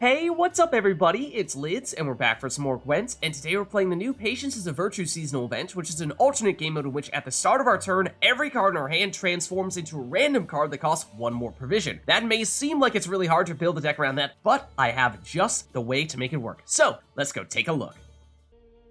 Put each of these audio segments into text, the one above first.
Hey, what's up everybody? It's Lids, and we're back for some more Gwent, and today we're playing the new Patience is a Virtue seasonal event, which is an alternate game mode in which at the start of our turn, every card in our hand transforms into a random card that costs one more provision. That may seem like it's really hard to build a deck around that, but I have just the way to make it work. So, let's go take a look.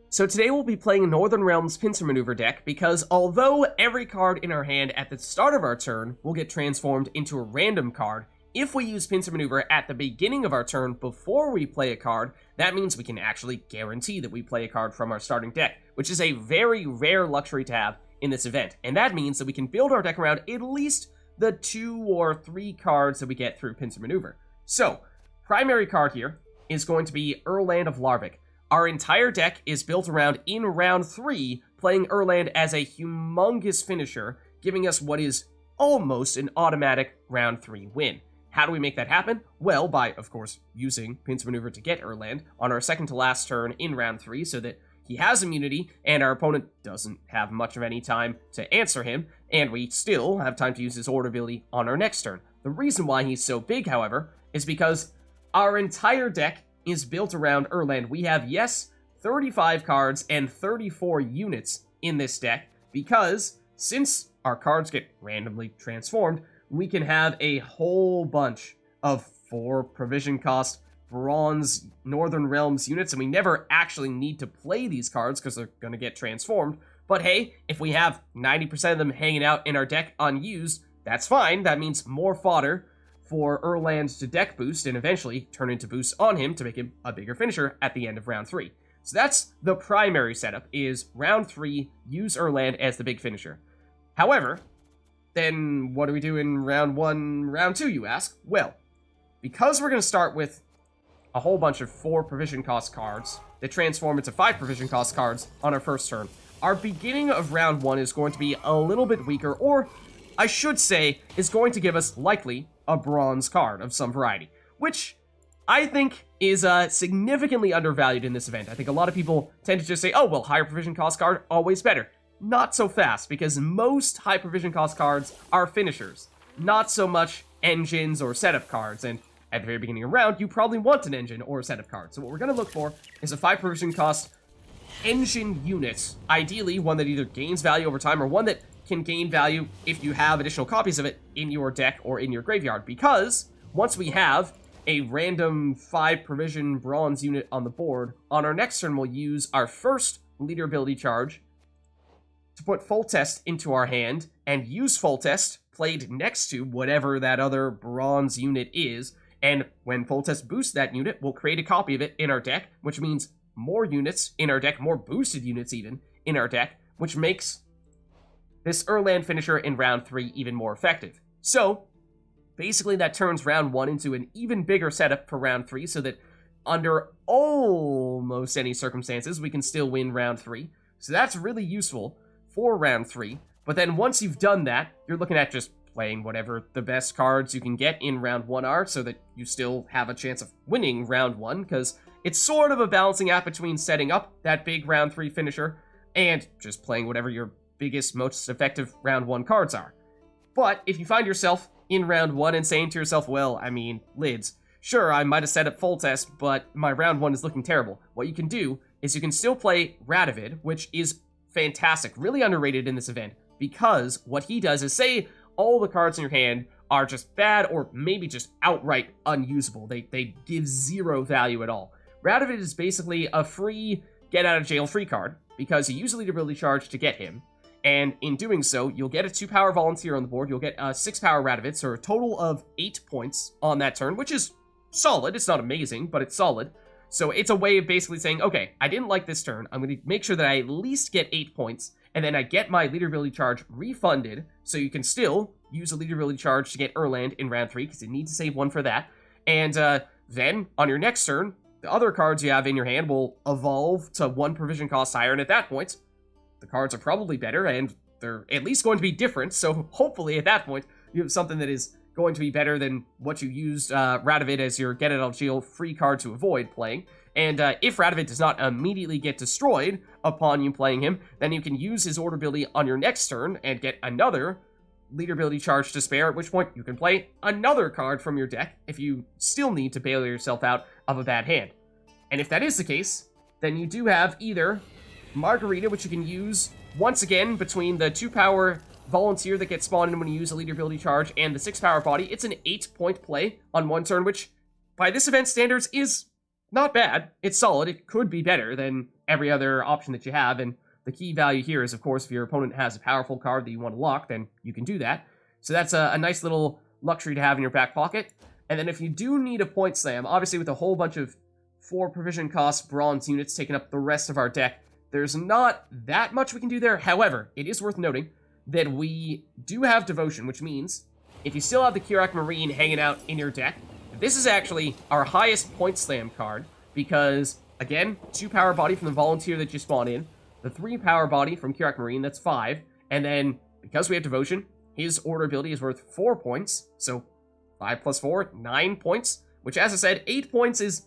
So today we'll be playing Northern Realms Pincer Maneuver deck, because although every card in our hand at the start of our turn will get transformed into a random card, if we use Pincer Maneuver at the beginning of our turn before we play a card, that means we can actually guarantee that we play a card from our starting deck, which is a very rare luxury to have in this event. And that means that we can build our deck around at least the 2 or 3 cards that we get through Pincer Maneuver. So, primary card here is going to be Erland of Larvik. Our entire deck is built around, in round 3, playing Erland as a humongous finisher, giving us what is almost an automatic round 3 win. How do we make that happen? Well, by, of course, using Pincer Maneuver to get Erland on our second to last turn in round 3 so that he has immunity and our opponent doesn't have much of any time to answer him, and we still have time to use his order ability on our next turn. The reason why he's so big, however, is because our entire deck is built around Erland. We have, yes, 35 cards and 34 units in this deck because since our cards get randomly transformed, we can have a whole bunch of 4 provision cost bronze Northern Realms units, and we never actually need to play these cards because they're going to get transformed. But hey, if we have 90% of them hanging out in our deck unused, that's fine. That means more fodder for Erland to deck boost and eventually turn into boosts on him to make him a bigger finisher at the end of round 3. So that's the primary setup, is round 3, use Erland as the big finisher. However, then what do we do in round 1, round 2, you ask? Well, because we're going to start with a whole bunch of 4 provision cost cards that transform into 5 provision cost cards on our first turn, our beginning of round 1 is going to be a little bit weaker, or I should say, is going to give us, likely, a bronze card of some variety, which I think is significantly undervalued in this event. I think a lot of people tend to just say, oh, well, higher provision cost card, always better. Not so fast, because most high provision cost cards are finishers, not so much engines or setup cards, and at the very beginning of the round, you probably want an engine or a setup card. So what we're going to look for is a 5 provision cost engine unit, ideally one that either gains value over time or one that can gain value if you have additional copies of it in your deck or in your graveyard, because once we have a random 5 provision bronze unit on the board, on our next turn we'll use our first leader ability charge to put Foltest into our hand, and use Foltest played next to whatever that other bronze unit is, and when Foltest boosts that unit, we'll create a copy of it in our deck, which means more units in our deck, more boosted units even, in our deck, which makes this Erland finisher in round 3 even more effective. So, basically that turns round 1 into an even bigger setup for round 3, so that under almost any circumstances, we can still win round 3. So that's really useful for round 3, but then once you've done that, you're looking at just playing whatever the best cards you can get in round 1 are, so that you still have a chance of winning round 1, because it's sort of a balancing act between setting up that big round 3 finisher and just playing whatever your biggest, most effective round 1 cards are. But if you find yourself in round 1 and saying to yourself, well, I mean, Lids, sure, I might have set up Foltest, but my round 1 is looking terrible. What you can do is you can still play Radovid, which is fantastic, really underrated in this event, because what he does is, say all the cards in your hand are just bad or maybe just outright unusable. They give 0 value at all. Radovid is basically a free get out of jail free card, because you use a leader ability charge to get him, and in doing so, you'll get a 2 power volunteer on the board, you'll get a 6 power Radovid, so a total of 8 points on that turn, which is solid. It's not amazing, but it's solid. So it's a way of basically saying, okay, I didn't like this turn, I'm going to make sure that I at least get 8 points, and then I get my leader ability charge refunded, so you can still use a leader ability charge to get Erland in round 3, because you need to save 1 for that, and then, on your next turn, the other cards you have in your hand will evolve to 1 provision cost higher, and at that point, the cards are probably better, and they're at least going to be different, so hopefully at that point, you have something that is going to be better than what you used Radovid as your get it out of jail free card to avoid playing. And if Radovid does not immediately get destroyed upon you playing him, then you can use his order ability on your next turn and get another leader ability charge to spare, at which point you can play another card from your deck if you still need to bail yourself out of a bad hand. And if that is the case, then you do have either Margarita, which you can use once again between the 2-power volunteer that gets spawned in when you use a leader ability charge and the 6-power body. It's an 8-point play on one turn, which by this event standards is not bad. It's solid. It could be better than every other option that you have, and the key value here is, of course, if your opponent has a powerful card that you want to lock, then you can do that. So that's a nice little luxury to have in your back pocket. And then if you do need a point slam, obviously with a whole bunch of 4 provision cost bronze units taking up the rest of our deck, there's not that much we can do there. However, it is worth noting that we do have Devotion, which means if you still have the Kerack Marine hanging out in your deck, this is actually our highest point slam card because, again, 2-power body from the volunteer that you spawn in, the 3-power body from Kerack Marine, that's 5, and then because we have Devotion, his order ability is worth 4 points, so 5 plus 4, 9 points, which, as I said, 8 points is,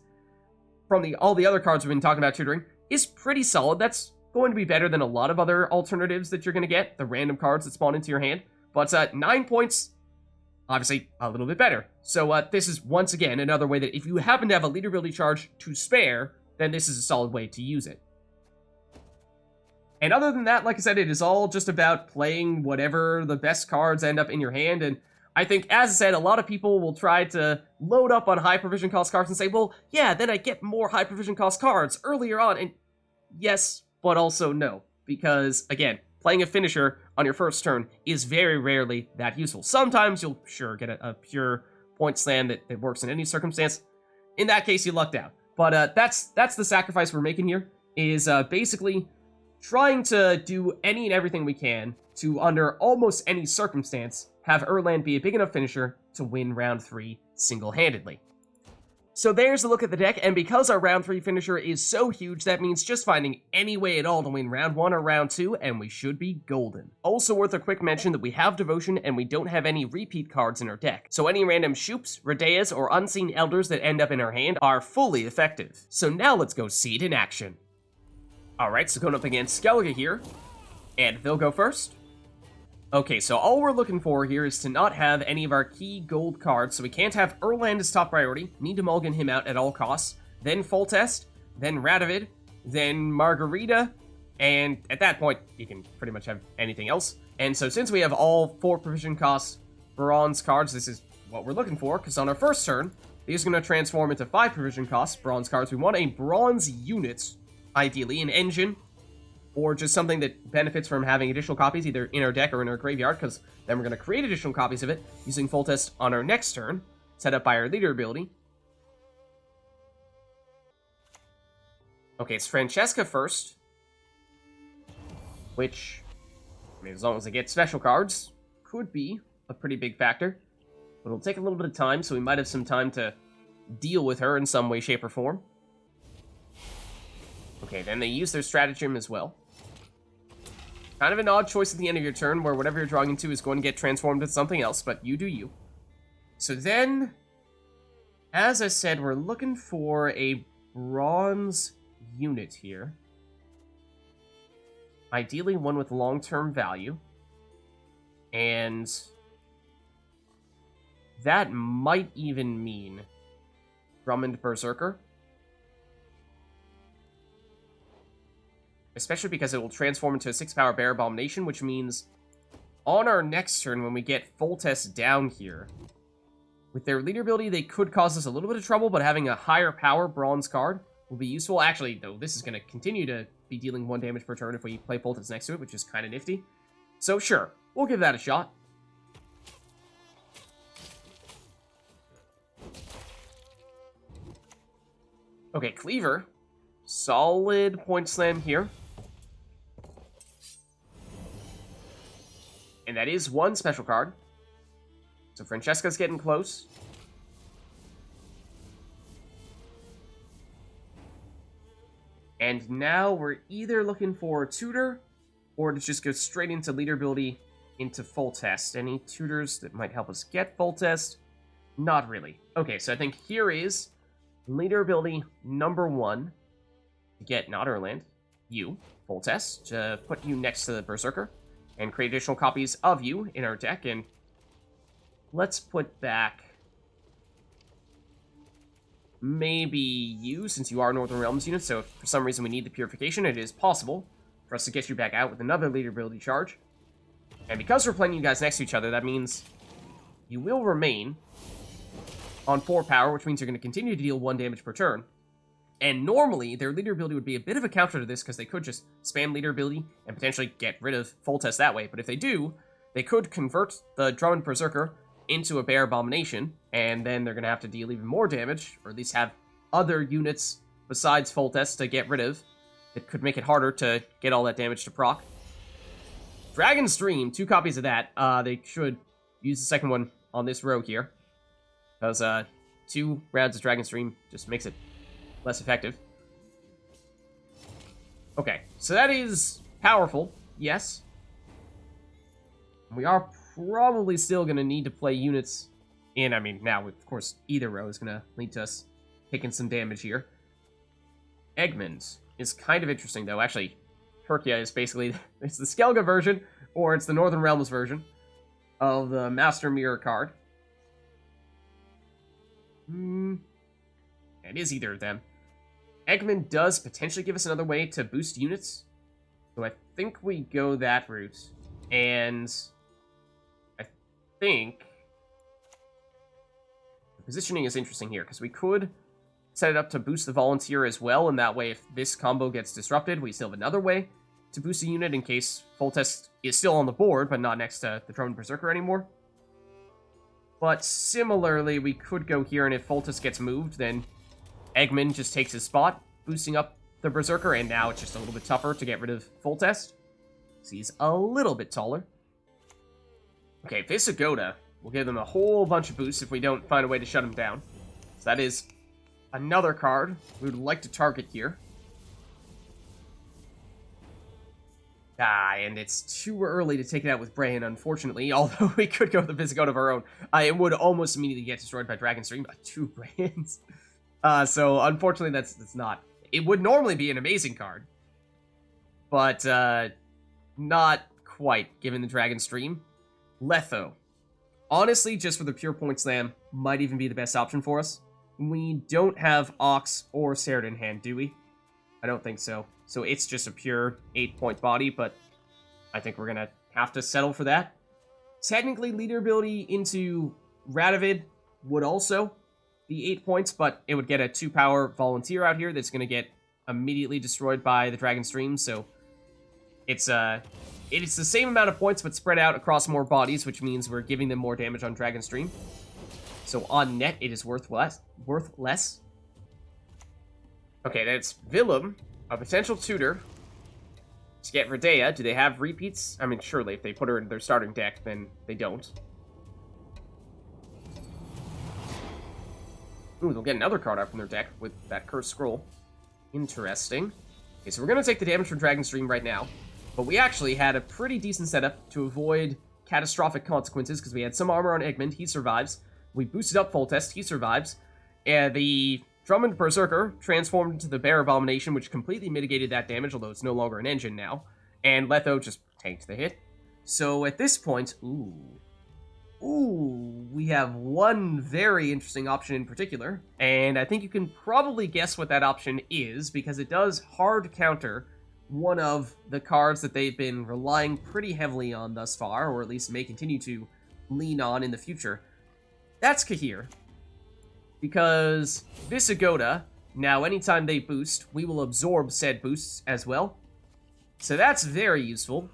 from all the other cards we've been talking about tutoring, is pretty solid. That's going to be better than a lot of other alternatives that you're going to get, the random cards that spawn into your hand, but 9 points, obviously a little bit better. So this is, once again, another way that if you happen to have a leader ability charge to spare, then this is a solid way to use it. And other than that, like I said, it is all just about playing whatever the best cards end up in your hand. And I think, as I said, a lot of people will try to load up on high provision cost cards and say, well, yeah, then I get more high provision cost cards earlier on. And yes, but also no. Because, again, playing a finisher on your first turn is very rarely that useful. Sometimes you'll, sure, get a pure point slam that works in any circumstance. In that case, you lucked out. But that's the sacrifice we're making here, is basically trying to do any and everything we can to, under almost any circumstance, have Erland be a big enough finisher to win round 3 single-handedly. So there's a look at the deck, and because our round 3 finisher is so huge, that means just finding any way at all to win round 1 or round 2, and we should be golden. Also worth a quick mention that we have Devotion, and we don't have any repeat cards in our deck, so any random Shoops, Redayas, or Unseen Elders that end up in our hand are fully effective. So now let's go see it in action. Alright, so going up against Skellige here, and they'll go first. Okay, so all we're looking for here is to not have any of our key gold cards, so we can't have Erland as top priority, need to mulligan him out at all costs, then Foltest, then Radovid, then Margarita, and at that point, you can pretty much have anything else. And so since we have all 4 provision cost bronze cards, this is what we're looking for, because on our first turn, these are going to transform into 5 provision cost bronze cards. We want a bronze unit, ideally, an engine, or just something that benefits from having additional copies either in our deck or in our graveyard, because then we're going to create additional copies of it using Foltest on our next turn, set up by our leader ability. Okay, it's Francesca first, which, I mean, as long as I get special cards, could be a pretty big factor, but it'll take a little bit of time, so we might have some time to deal with her in some way, shape, or form. Okay, then they use their stratagem as well. Kind of an odd choice at the end of your turn, where whatever you're drawing into is going to get transformed into something else, but you do you. So then, as I said, we're looking for a bronze unit here. Ideally one with long-term value. And that might even mean Drummond Berserker. Especially because it will transform into a 6-power Bear Abomination, which means on our next turn, when we get Foltest down here, with their leader ability, they could cause us a little bit of trouble, but having a higher power bronze card will be useful. Actually, though, this is going to continue to be dealing 1 damage per turn if we play Foltest next to it, which is kind of nifty. So sure, we'll give that a shot. Okay, Cleaver. Solid point slam here. And that is 1 special card. So Francesca's getting close. And now we're either looking for a tutor, or to just go straight into leader ability into Foltest. Any tutors that might help us get Foltest? Not really. Okay, so I think here is leader ability number 1. To get not Erland, you, Foltest, to put you next to the Berserker. and create additional copies of you in our deck. And let's put back maybe you, since you are Northern Realms unit, so if for some reason we need the purification, it is possible for us to get you back out with another leader ability charge. And because we're playing you guys next to each other, that means you will remain on 4 power, which means you're going to continue to deal 1 damage per turn. And normally, their leader ability would be a bit of a counter to this, because they could just spam leader ability and potentially get rid of Foltest that way. But if they do, they could convert the Drummond Berserker into a Bear Abomination, and then they're going to have to deal even more damage, or at least have other units besides Foltest to get rid of. It could make it harder to get all that damage to proc. Dragon's Dream, 2 copies of that. They should use the second one on this row here, because 2 rounds of Dragon's Dream just makes it less effective. Okay, so that is powerful, yes. We are probably still going to need to play units in, I mean, now, of course, either row is going to lead to us taking some damage here. Egmont is kind of interesting, though. Actually, Herkia is basically, it's the Skellige version, or it's the Northern Realms version of the Master Mirror card. It is either of them. Egmont does potentially give us another way to boost units, so I think we go that route. And I think the positioning is interesting here, because we could set it up to boost the Volunteer as well, and that way if this combo gets disrupted, we still have another way to boost a unit in case Foltest is still on the board, but not next to the Drummond Berserker anymore. But similarly, we could go here, and if Foltest gets moved, then Egmont just takes his spot, boosting up the Berserker, and now it's just a little bit tougher to get rid of Foltest. So he's a little bit taller. Okay, Visigoda will give them a whole bunch of boosts if we don't find a way to shut him down. So that is another card we would like to target here. And it's too early to take it out with Brain, unfortunately, although we could go with the Visigoda of our own. It would almost immediately get destroyed by Dragon's Dream, but 2 Brains. So, unfortunately, that's not... It would normally be an amazing card, but not quite, given the Dragon's Dream. Letho. Honestly, just for the pure point slam, might even be the best option for us. We don't have Ox or Serd in hand, do we? I don't think so. So it's just a pure 8-point body, but I think we're going to have to settle for that. Technically, leader ability into Radovid would also be 8 points, but it would get a 2-power Volunteer out here that's going to get immediately destroyed by the Dragon's Dream, so it's the same amount of points, but spread out across more bodies, which means we're giving them more damage on Dragon's Dream. So on net, it is worth less. Okay, that's Willem, a potential tutor to get Redea. Do they have repeats? I mean, surely if they put her in their starting deck, then they don't. Ooh, they'll get another card out from their deck with that Cursed Scroll. Interesting. Okay, so we're going to take the damage from Dragon's Dream right now. But we actually had a pretty decent setup to avoid catastrophic consequences, because we had some armor on Egmont, he survives. We boosted up Foltest, he survives. And the Drummond Berserker transformed into the Bear Abomination, which completely mitigated that damage, although it's no longer an engine now. And Letho just tanked the hit. So at this point, we have one very interesting option in particular. And I think you can probably guess what that option is, because it does hard counter one of the cards that they've been relying pretty heavily on thus far, or at least may continue to lean on in the future. That's Cahir. Because Visigoda, now anytime they boost, we will absorb said boosts as well. So that's very useful.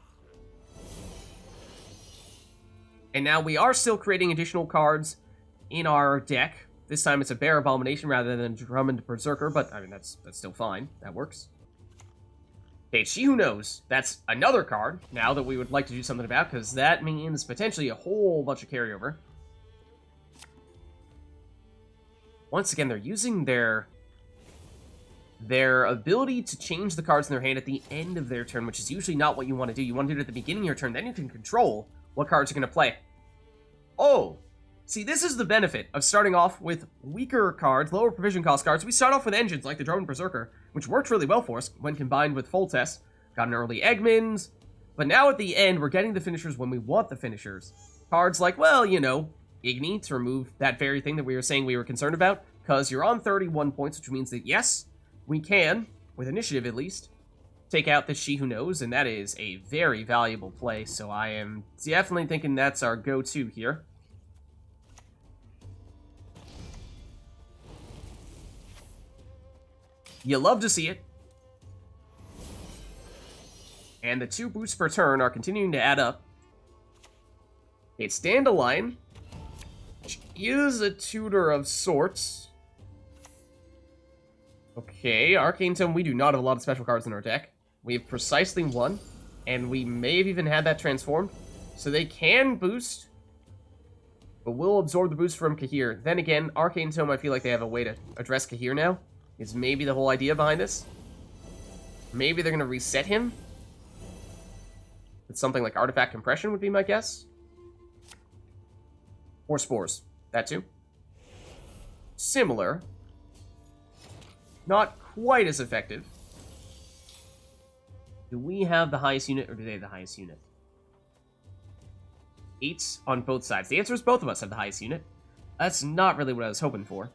And now we are still creating additional cards in our deck. This time it's a Bear Abomination rather than Drummond Berserker, but I mean, that's still fine. That works. Okay, She Who Knows. That's another card now that we would like to do something about, because that means potentially a whole bunch of carryover. Once again, they're using their ability to change the cards in their hand at the end of their turn, which is usually not what you want to do. You want to do it at the beginning of your turn, then you can control what cards you're going to play. Oh! See, this is the benefit of starting off with weaker cards, lower provision cost cards. We start off with engines like the Drummond Berserker, which worked really well for us when combined with Foltest. Got an early Egmont, But now at the end, we're getting the finishers when we want the finishers. Cards like, well, you know, Igni to remove that very thing that we were saying we were concerned about, because you're on 31 points, which means that, yes, we can, with initiative at least, take out the She Who Knows, and that is a very valuable play, so I am definitely thinking that's our go-to here. You love to see it. And the 2 boosts per turn are continuing to add up. It's Dandelion, which is a tutor of sorts. Okay, Arcane Tome, we do not have a lot of special cards in our deck. We have precisely 1, and we may have even had that transformed. So they can boost, but we'll absorb the boost from Cahir. Then again, Arcane Tome, I feel like they have a way to address Cahir now, is maybe the whole idea behind this. Maybe they're going to reset him. It's something like Artifact Compression would be my guess. Or Spores. That too. Similar. Not quite as effective. Do we have the highest unit, or do they have the highest unit? 8 on both sides. The answer is both of us have the highest unit. That's not really what I was hoping for.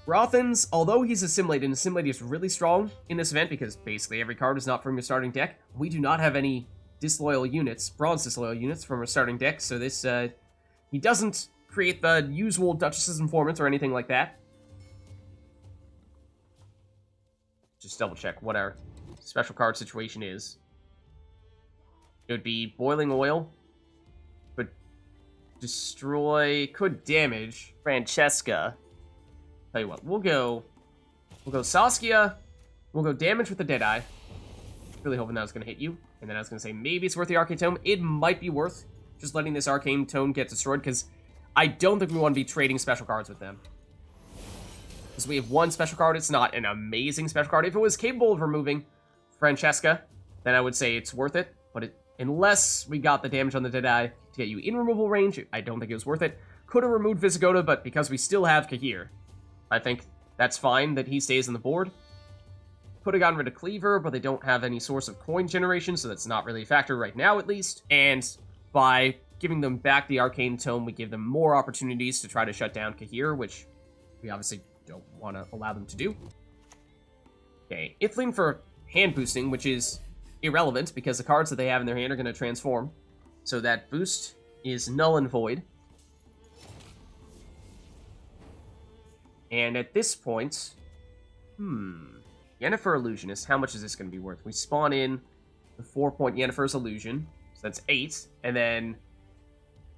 Rothans, although he's assimilated, and assimilated is really strong in this event because basically every card is not from your starting deck, we do not have any disloyal units, bronze disloyal units from our starting deck, so this, he doesn't create the usual Duchess's Informants or anything like that. Just double check what our special card situation is. It would be Boiling Oil, but destroy, could damage Francesca. Tell you what, we'll go Saskia, we'll go damage with the Deadeye. Really hoping that was going to hit you. And then I was going to say, maybe it's worth the Arcane Tome. It might be worth just letting this Arcane Tome get destroyed, because I don't think we want to be trading special cards with them. Because we have 1 special card, it's not an amazing special card. If it was capable of removing Francesca, then I would say it's worth it. But unless we got the damage on the Deadeye to get you in removal range, I don't think it was worth it. Could have removed Visigoda, but because we still have Cahir, I think that's fine that he stays on the board. Could have gotten rid of Cleaver, but they don't have any source of coin generation, so that's not really a factor right now, at least. And by giving them back the Arcane Tome, we give them more opportunities to try to shut down Cahir, which we obviously don't want to allow them to do. Okay, Ithling for hand boosting, which is irrelevant, because the cards that they have in their hand are going to transform. So that boost is null and void. And at this point, Yennefer Illusionist, how much is this going to be worth? We spawn in the 4-point Yennefer's Illusion, so that's 8, and then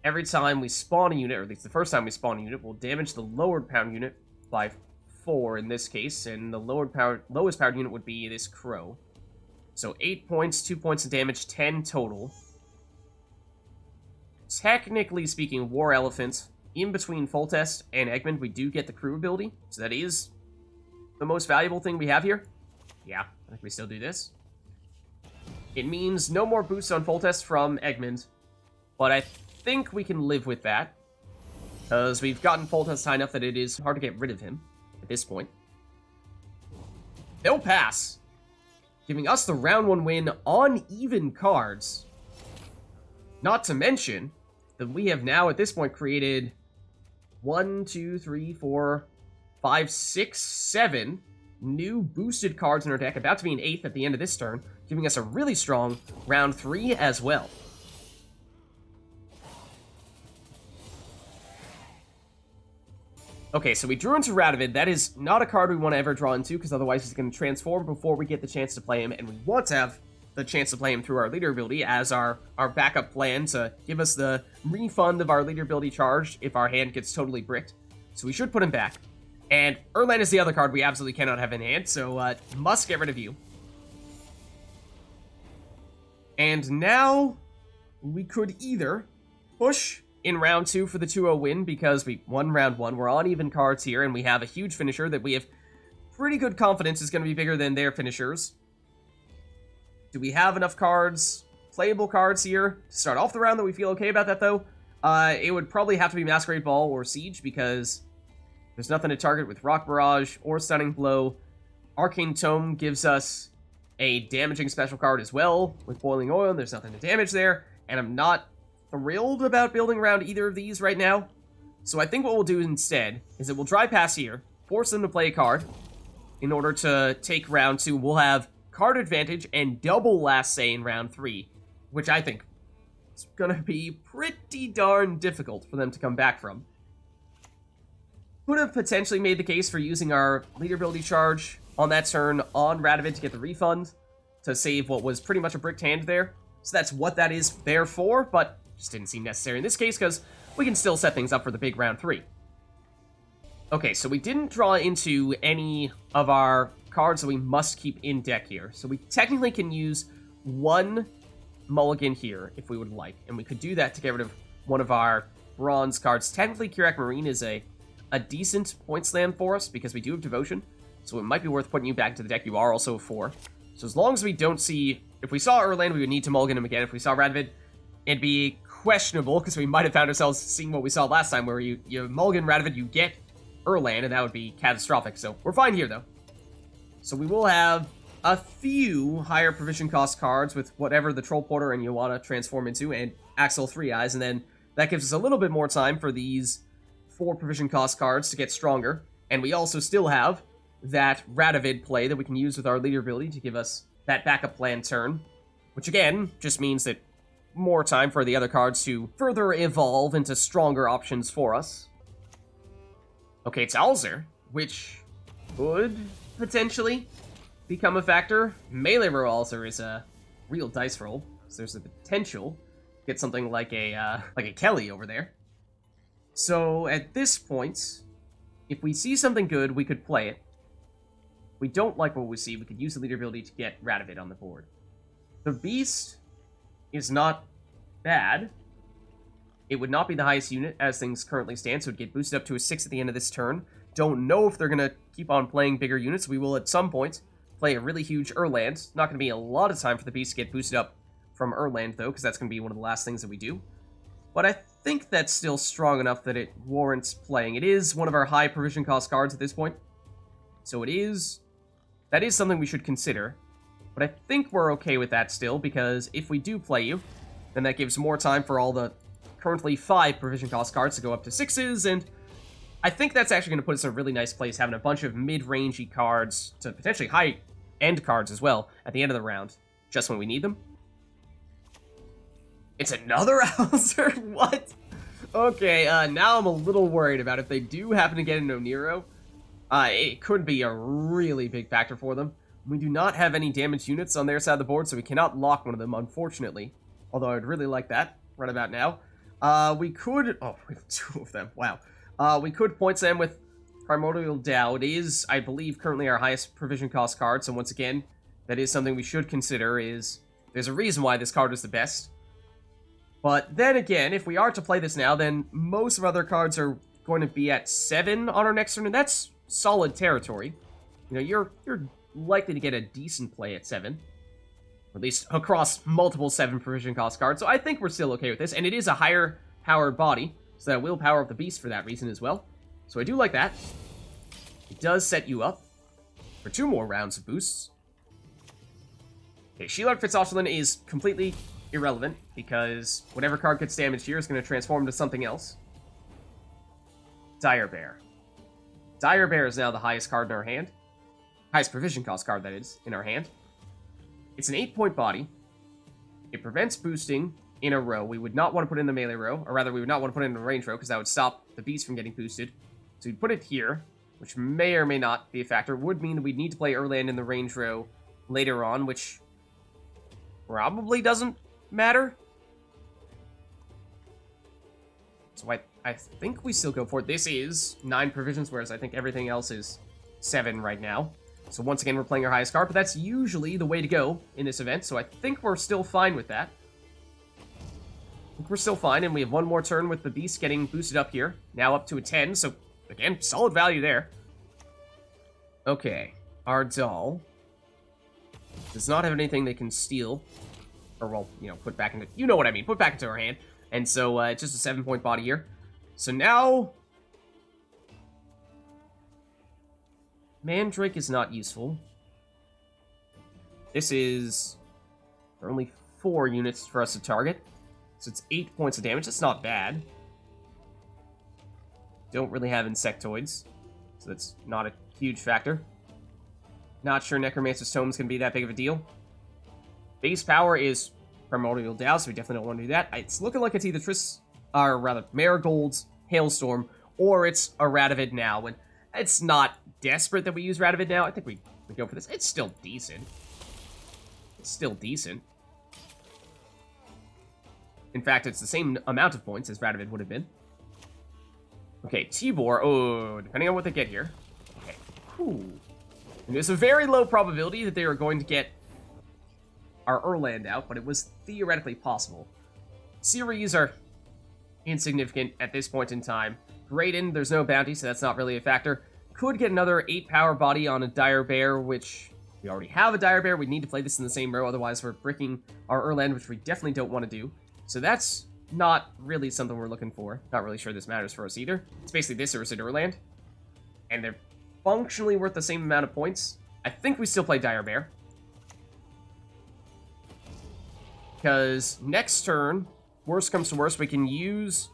every time we spawn a unit, or at least the first time we spawn a unit, we'll damage the lowered pound unit by 4 in this case, and the lowest powered unit would be this Crow. So 8 points, 2 points of damage, 10 total. Technically speaking, War Elephant, in between Foltest and Egmont, we do get the crew ability, so that is the most valuable thing we have here. Yeah, I think we still do this. It means no more boosts on Foltest from Egmont, but I think we can live with that, because we've gotten Foltest high enough that it is hard to get rid of him at this point. They'll pass, giving us the round 1 win on even cards. Not to mention that we have now at this point created 1, 2, 3, 4, 5, 6, 7 new boosted cards in our deck, about to be an 8th at the end of this turn, giving us a really strong round 3 as well. Okay, so we drew into Radovid. That is not a card we want to ever draw into, because otherwise he's going to transform before we get the chance to play him, and we want to have the chance to play him through our leader ability as our backup plan to give us the refund of our leader ability charge if our hand gets totally bricked. So we should put him back. And Erland is the other card we absolutely cannot have in hand, so must get rid of you. And now we could either push in round 2 for the 2-0 win, because we won round 1, we're on even cards here, and we have a huge finisher that we have pretty good confidence is going to be bigger than their finishers. Do we have enough cards, playable cards here, to start off the round that we feel okay about that, though? It would probably have to be Masquerade Ball or Siege, because there's nothing to target with Rock Barrage or Stunning Blow. Arcane Tome gives us a damaging special card as well with Boiling Oil, and there's nothing to damage there, and I'm not thrilled about building around either of these right now. So I think what we'll do instead is that we'll drive past here, force them to play a card in order to take round 2. We'll have card advantage and double last say in round 3, which I think is gonna be pretty darn difficult for them to come back from. Could have potentially made the case for using our leader ability charge on that turn on Radovid to get the refund, to save what was pretty much a bricked hand there. So that's what that is there for, but just didn't seem necessary in this case, because we can still set things up for the big round 3. Okay, so we didn't draw into any of our cards that we must keep in deck here. So we technically can use one mulligan here if we would like, and we could do that to get rid of one of our bronze cards. Technically, Kerack Marine is a decent point slam for us because we do have Devotion, so it might be worth putting you back into the deck. You are also a 4. So as long as we don't see... If we saw Erland, we would need to mulligan him again. If we saw Radovid, it'd be questionable, because we might have found ourselves seeing what we saw last time, where you mulligan Radovid, you get Erland, and that would be catastrophic. So we're fine here, though. So we will have a few higher provision cost cards with whatever the Troll Porter and Joanna transform into, and Axel 3 Eyes, and then that gives us a little bit more time for these 4 provision cost cards to get stronger. And we also still have that Radovid play that we can use with our leader ability to give us that backup plan turn, which again just means that more time for the other cards to further evolve into stronger options for us. Okay, it's Alzer, which could potentially become a factor. Melee row Alzer is a real dice roll, so there's the potential to get something like a Kelly over there. So at this point, if we see something good, we could play it. If we don't like what we see, we could use the leader ability to get Radovid on the board. The Beast is not bad. It would not be the highest unit as things currently stand, so it would get boosted up to a 6 at the end of this turn. Don't know if they're going to keep on playing bigger units. We will at some point play a really huge Erland. Not going to be a lot of time for the Beast to get boosted up from Erland, though, because that's going to be one of the last things that we do. But I think that's still strong enough that it warrants playing. It is one of our high provision cost cards at this point. So that is something we should consider. But I think we're okay with that still, because if we do play you, then that gives more time for all the currently 5 provision cost cards to go up to 6s, and I think that's actually going to put us in a really nice place, having a bunch of mid-rangey cards to potentially high-end cards as well at the end of the round, just when we need them. It's another Alzer? What? Okay, now I'm a little worried about if they do happen to get an Oniro. It could be a really big factor for them. We do not have any damaged units on their side of the board, so we cannot lock one of them, unfortunately. Although I would really like that right about now. We could... Oh, we have 2 of them. Wow. We could point them with Primordial Dow. It is, I believe, currently our highest provision cost card, so once again, that is something we should consider. There's a reason why this card is the best. But then again, if we are to play this now, then most of our other cards are going to be at 7 on our next turn, and that's solid territory. You know, you're likely to get a decent play at 7. Or at least across multiple 7 provision cost cards, so I think we're still okay with this. And it is a higher powered body, so that will power up the Beast for that reason as well. So I do like that. It does set you up for 2 more rounds of boosts. Okay, Sheelark Fitzosselin is completely irrelevant, because whatever card gets damaged here is going to transform into something else. Dire Bear. Dire Bear is now the highest card in our hand. Highest provision cost card, that is, in our hand. It's an 8-point body. It prevents boosting in a row. We would not want to put it in the melee row, or rather, we would not want to put it in the range row, because that would stop the Beast from getting boosted. So we'd put it here, which may or may not be a factor. Would mean that we'd need to play Erland in the range row later on, which probably doesn't matter. So I think we still go for it. This is 9 provisions, whereas I think everything else is 7 right now. So once again, we're playing our highest card, but that's usually the way to go in this event, so I think we're still fine with that. I think we're still fine, and we have 1 more turn with the Beast getting boosted up here. Now up to a 10, so again, solid value there. Okay, our doll does not have anything they can steal. Or, well, you know, put back into... You know what I mean. Put back into our hand. And so, it's just a 7-point body here. So now... Mandrake is not useful. This is only 4 units for us to target. So it's 8 points of damage. That's not bad. Don't really have insectoids, so that's not a huge factor. Not sure Necromancer's Tome's going to be that big of a deal. Base power is Primordial Dow, so we definitely don't want to do that. It's looking like it's either Marigold's Hailstorm, or it's a Radovid now. And it's not desperate that we use Radovid now. I think we go for this. It's still decent. It's still decent. In fact, it's the same amount of points as Radovid would have been. Okay, Tibor. Oh, depending on what they get here. Okay, cool. And there's a very low probability that they are going to get our Erland out, but it was theoretically possible. Series are insignificant at this point in time. Graydon, there's no bounty, so that's not really a factor. Could get another 8 power body on a Dire Bear, which we already have a Dire Bear. We need to play this in the same row, otherwise we're bricking our Erland, which we definitely don't want to do. So that's not really something we're looking for. Not really sure this matters for us either. It's basically this or it's an Erland. And they're functionally worth the same amount of points. I think we still play Dire Bear. Because next turn, worst comes to worst, we can use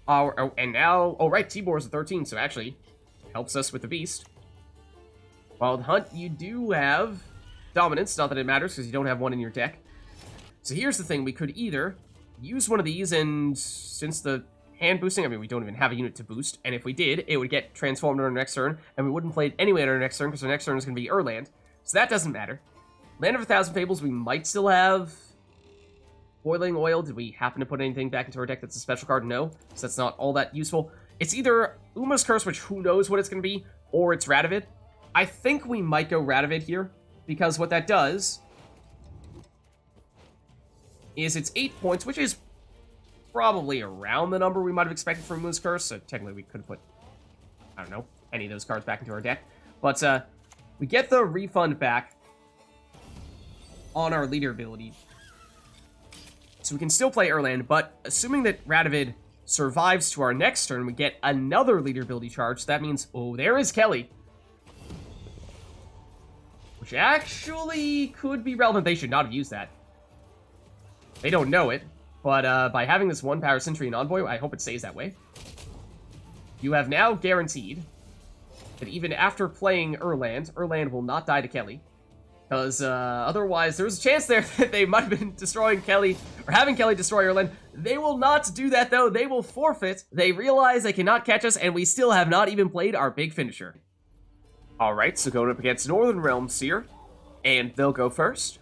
our... Oh, and now... Oh, right, Tibor is a 13, so actually helps us with the Beast. Wild Hunt, you do have Dominance. Not that it matters, because you don't have one in your deck. So here's the thing. We could either use one of these, and since the hand boosting... I mean, we don't even have a unit to boost. And if we did, it would get transformed on our next turn, and we wouldn't play it anyway on our next turn, because our next turn is going to be Erland. So that doesn't matter. Land of 1,000 Fables, we might still have Boiling Oil. Did we happen to put anything back into our deck that's a special card? No, so that's not all that useful. It's either Uma's Curse, which who knows what it's going to be, or it's Radovid. I think we might go Radovid here, because what that does is it's 8 points, which is probably around the number we might have expected from Uma's Curse, so technically we could put, I don't know, any of those cards back into our deck. But we get the refund back on our leader ability. So we can still play Erland, but assuming that Radovid survives to our next turn, we get another leader ability charge. So that means, oh, there is Kelly. Which actually could be relevant. They should not have used that. They don't know it, but by having this 1-power Cintrian Envoy, I hope it stays that way. You have now guaranteed that even after playing Erland, Erland will not die to Kelly. Because otherwise, there's a chance there that they might have been destroying Kelly, or having Kelly destroy Erland. They will not do that, though. They will forfeit. They realize they cannot catch us, and we still have not even played our big finisher. Alright, so going up against Northern Realms here, and they'll go first.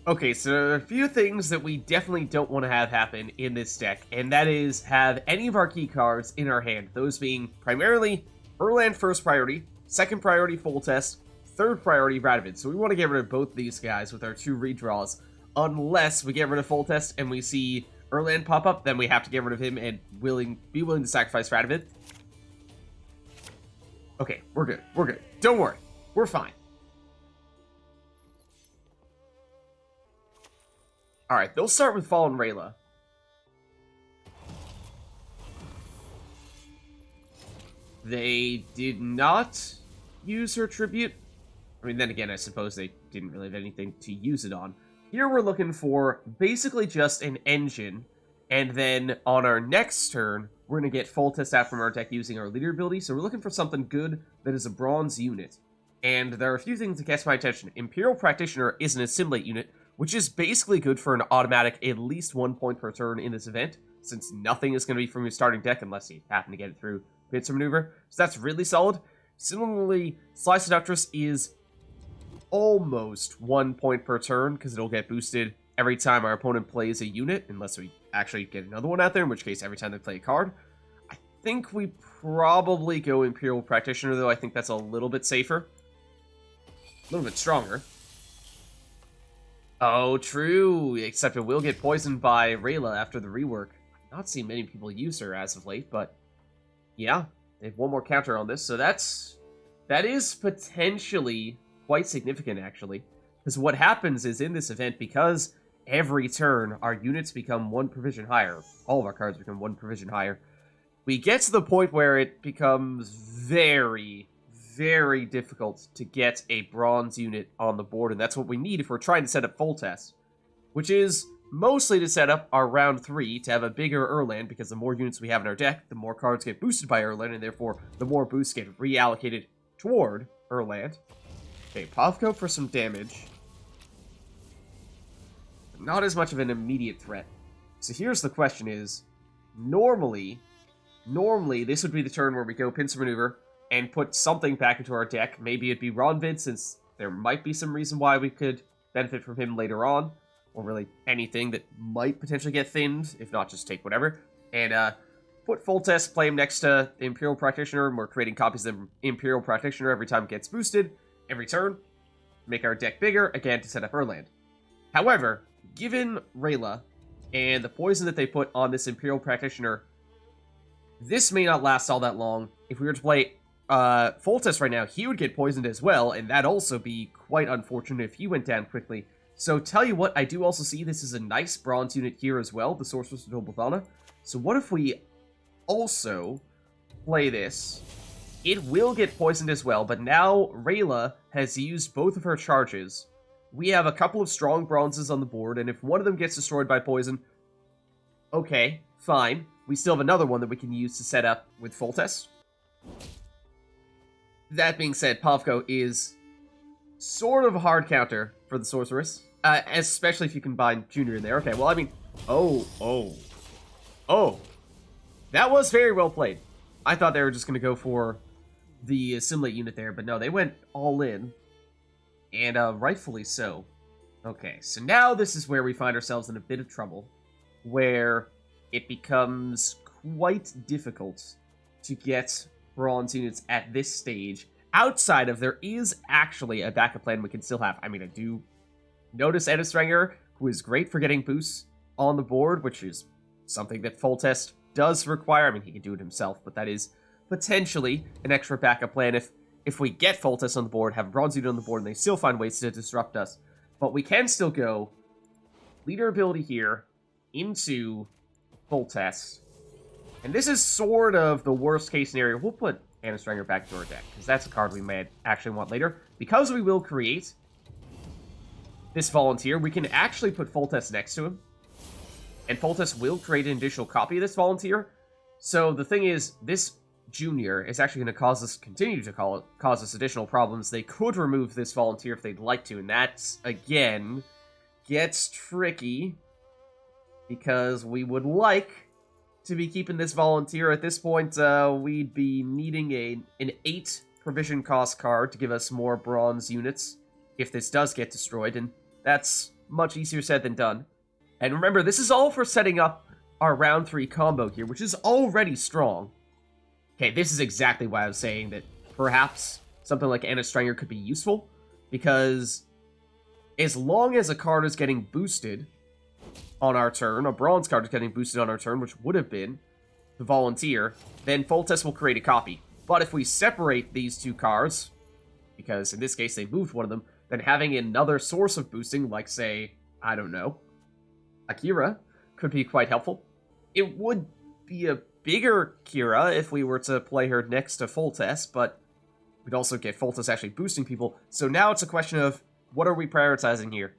Okay, so there are a few things that we definitely don't want to have happen in this deck, and that is have any of our key cards in our hand. Those being primarily Erland first priority, second priority Foltest, third priority Radovid. So we want to get rid of both these guys with our 2 redraws. Unless we get rid of Foltest and we see Erland pop up, then we have to get rid of him and be willing to sacrifice Radovid. Okay, we're good. We're good. Don't worry. We're fine. Alright, they'll start with Fallen Rayla. They did not use her tribute. I mean, then again, I suppose they didn't really have anything to use it on. Here we're looking for basically just an engine, and then on our next turn, we're going to get Foltest out from our deck using our leader ability, so we're looking for something good that is a bronze unit. And there are a few things that catch my attention. Imperial Practitioner is an Assimilate unit, which is basically good for an automatic at least 1 point per turn in this event, since nothing is going to be from your starting deck unless you happen to get it through Pincer Maneuver. So that's really solid. Similarly, Sly Seductress is almost 1 point per turn, because it'll get boosted every time our opponent plays a unit, unless we actually get another one out there, in which case every time they play a card. I think we probably go Imperial Practitioner, though. I think that's a little bit safer. A little bit stronger. Oh, true, except it will get poisoned by Rayla after the rework. I've not seen many people use her as of late, but yeah, they have one more counter on this, so that is potentially quite significant, actually. Because what happens is, in this event, because every turn our units become 1 provision higher, all of our cards become 1 provision higher, we get to the point where it becomes very, very difficult to get a bronze unit on the board, and that's what we need if we're trying to set up Foltest, which is mostly to set up our round 3 to have a bigger Erland, because the more units we have in our deck, the more cards get boosted by Erland, and therefore the more boosts get reallocated toward Erland. Okay, Povko for some damage. Not as much of an immediate threat. So here's the question is, normally this would be the turn where we go Pincer Maneuver and put something back into our deck. Maybe it'd be Radovid, since there might be some reason why we could benefit from him later on. Or really anything that might potentially get thinned, if not just take whatever. And put Foltest, play him next to the Imperial Practitioner, and we're creating copies of the Imperial Practitioner every time it gets boosted, every turn. Make our deck bigger, again, to set up Erland. However, given Rayla and the poison that they put on this Imperial Practitioner, this may not last all that long. If we were to play Foltest right now, he would get poisoned as well, and that'd also be quite unfortunate if he went down quickly. So tell you what, I do also see this is a nice bronze unit here as well, the Sorceress of Nobilthana. So what if we also play this? It will get poisoned as well, but now Rayla has used both of her charges. We have a couple of strong bronzes on the board, and if one of them gets destroyed by poison, okay, fine. We still have another one that we can use to set up with Foltest. That being said, Povko is sort of a hard counter for the Sorceress, especially if you combine Junior in there. Okay, well, I mean, oh. That was very well played. I thought they were just going to go for the Assimilate unit there, but no, they went all in, and rightfully so. Okay, so now this is where we find ourselves in a bit of trouble, where it becomes quite difficult to get bronze units at this stage, outside of there is actually a backup plan we can still have. I mean, I do notice Aedirnian, who is great for getting boosts on the board, which is something that Foltest does require. I mean, he can do it himself, but that is potentially an extra backup plan if we get Foltest on the board, have bronze unit on the board, and they still find ways to disrupt us. But we can still go leader ability here into Foltest. And this is sort of the worst case scenario. We'll put Aedirnian back to our deck, because that's a card we may actually want later. Because we will create this Volunteer, we can actually put Foltest next to him. And Foltest will create an additional copy of this Volunteer. So the thing is, this Junior is actually going to continue to cause us additional problems. They could remove this Volunteer if they'd like to, and that, again, gets tricky, because we would like to be keeping this Volunteer. At this point, we'd be needing an 8 provision cost card to give us more bronze units if this does get destroyed, and that's much easier said than done. And remember, this is all for setting up our round 3 combo here, which is already strong. Okay, this is exactly why I was saying that perhaps something like Aedirnian could be useful, because as long as a card is getting boosted on our turn, a bronze card is getting boosted on our turn, which would have been the Volunteer, then Foltest will create a copy. But if we separate these two cards, because in this case they moved one of them, then having another source of boosting, like say, I don't know, Akira, could be quite helpful. It would be a bigger Kira if we were to play her next to Foltest, but we'd also get Foltest actually boosting people. So now it's a question of, what are we prioritizing here?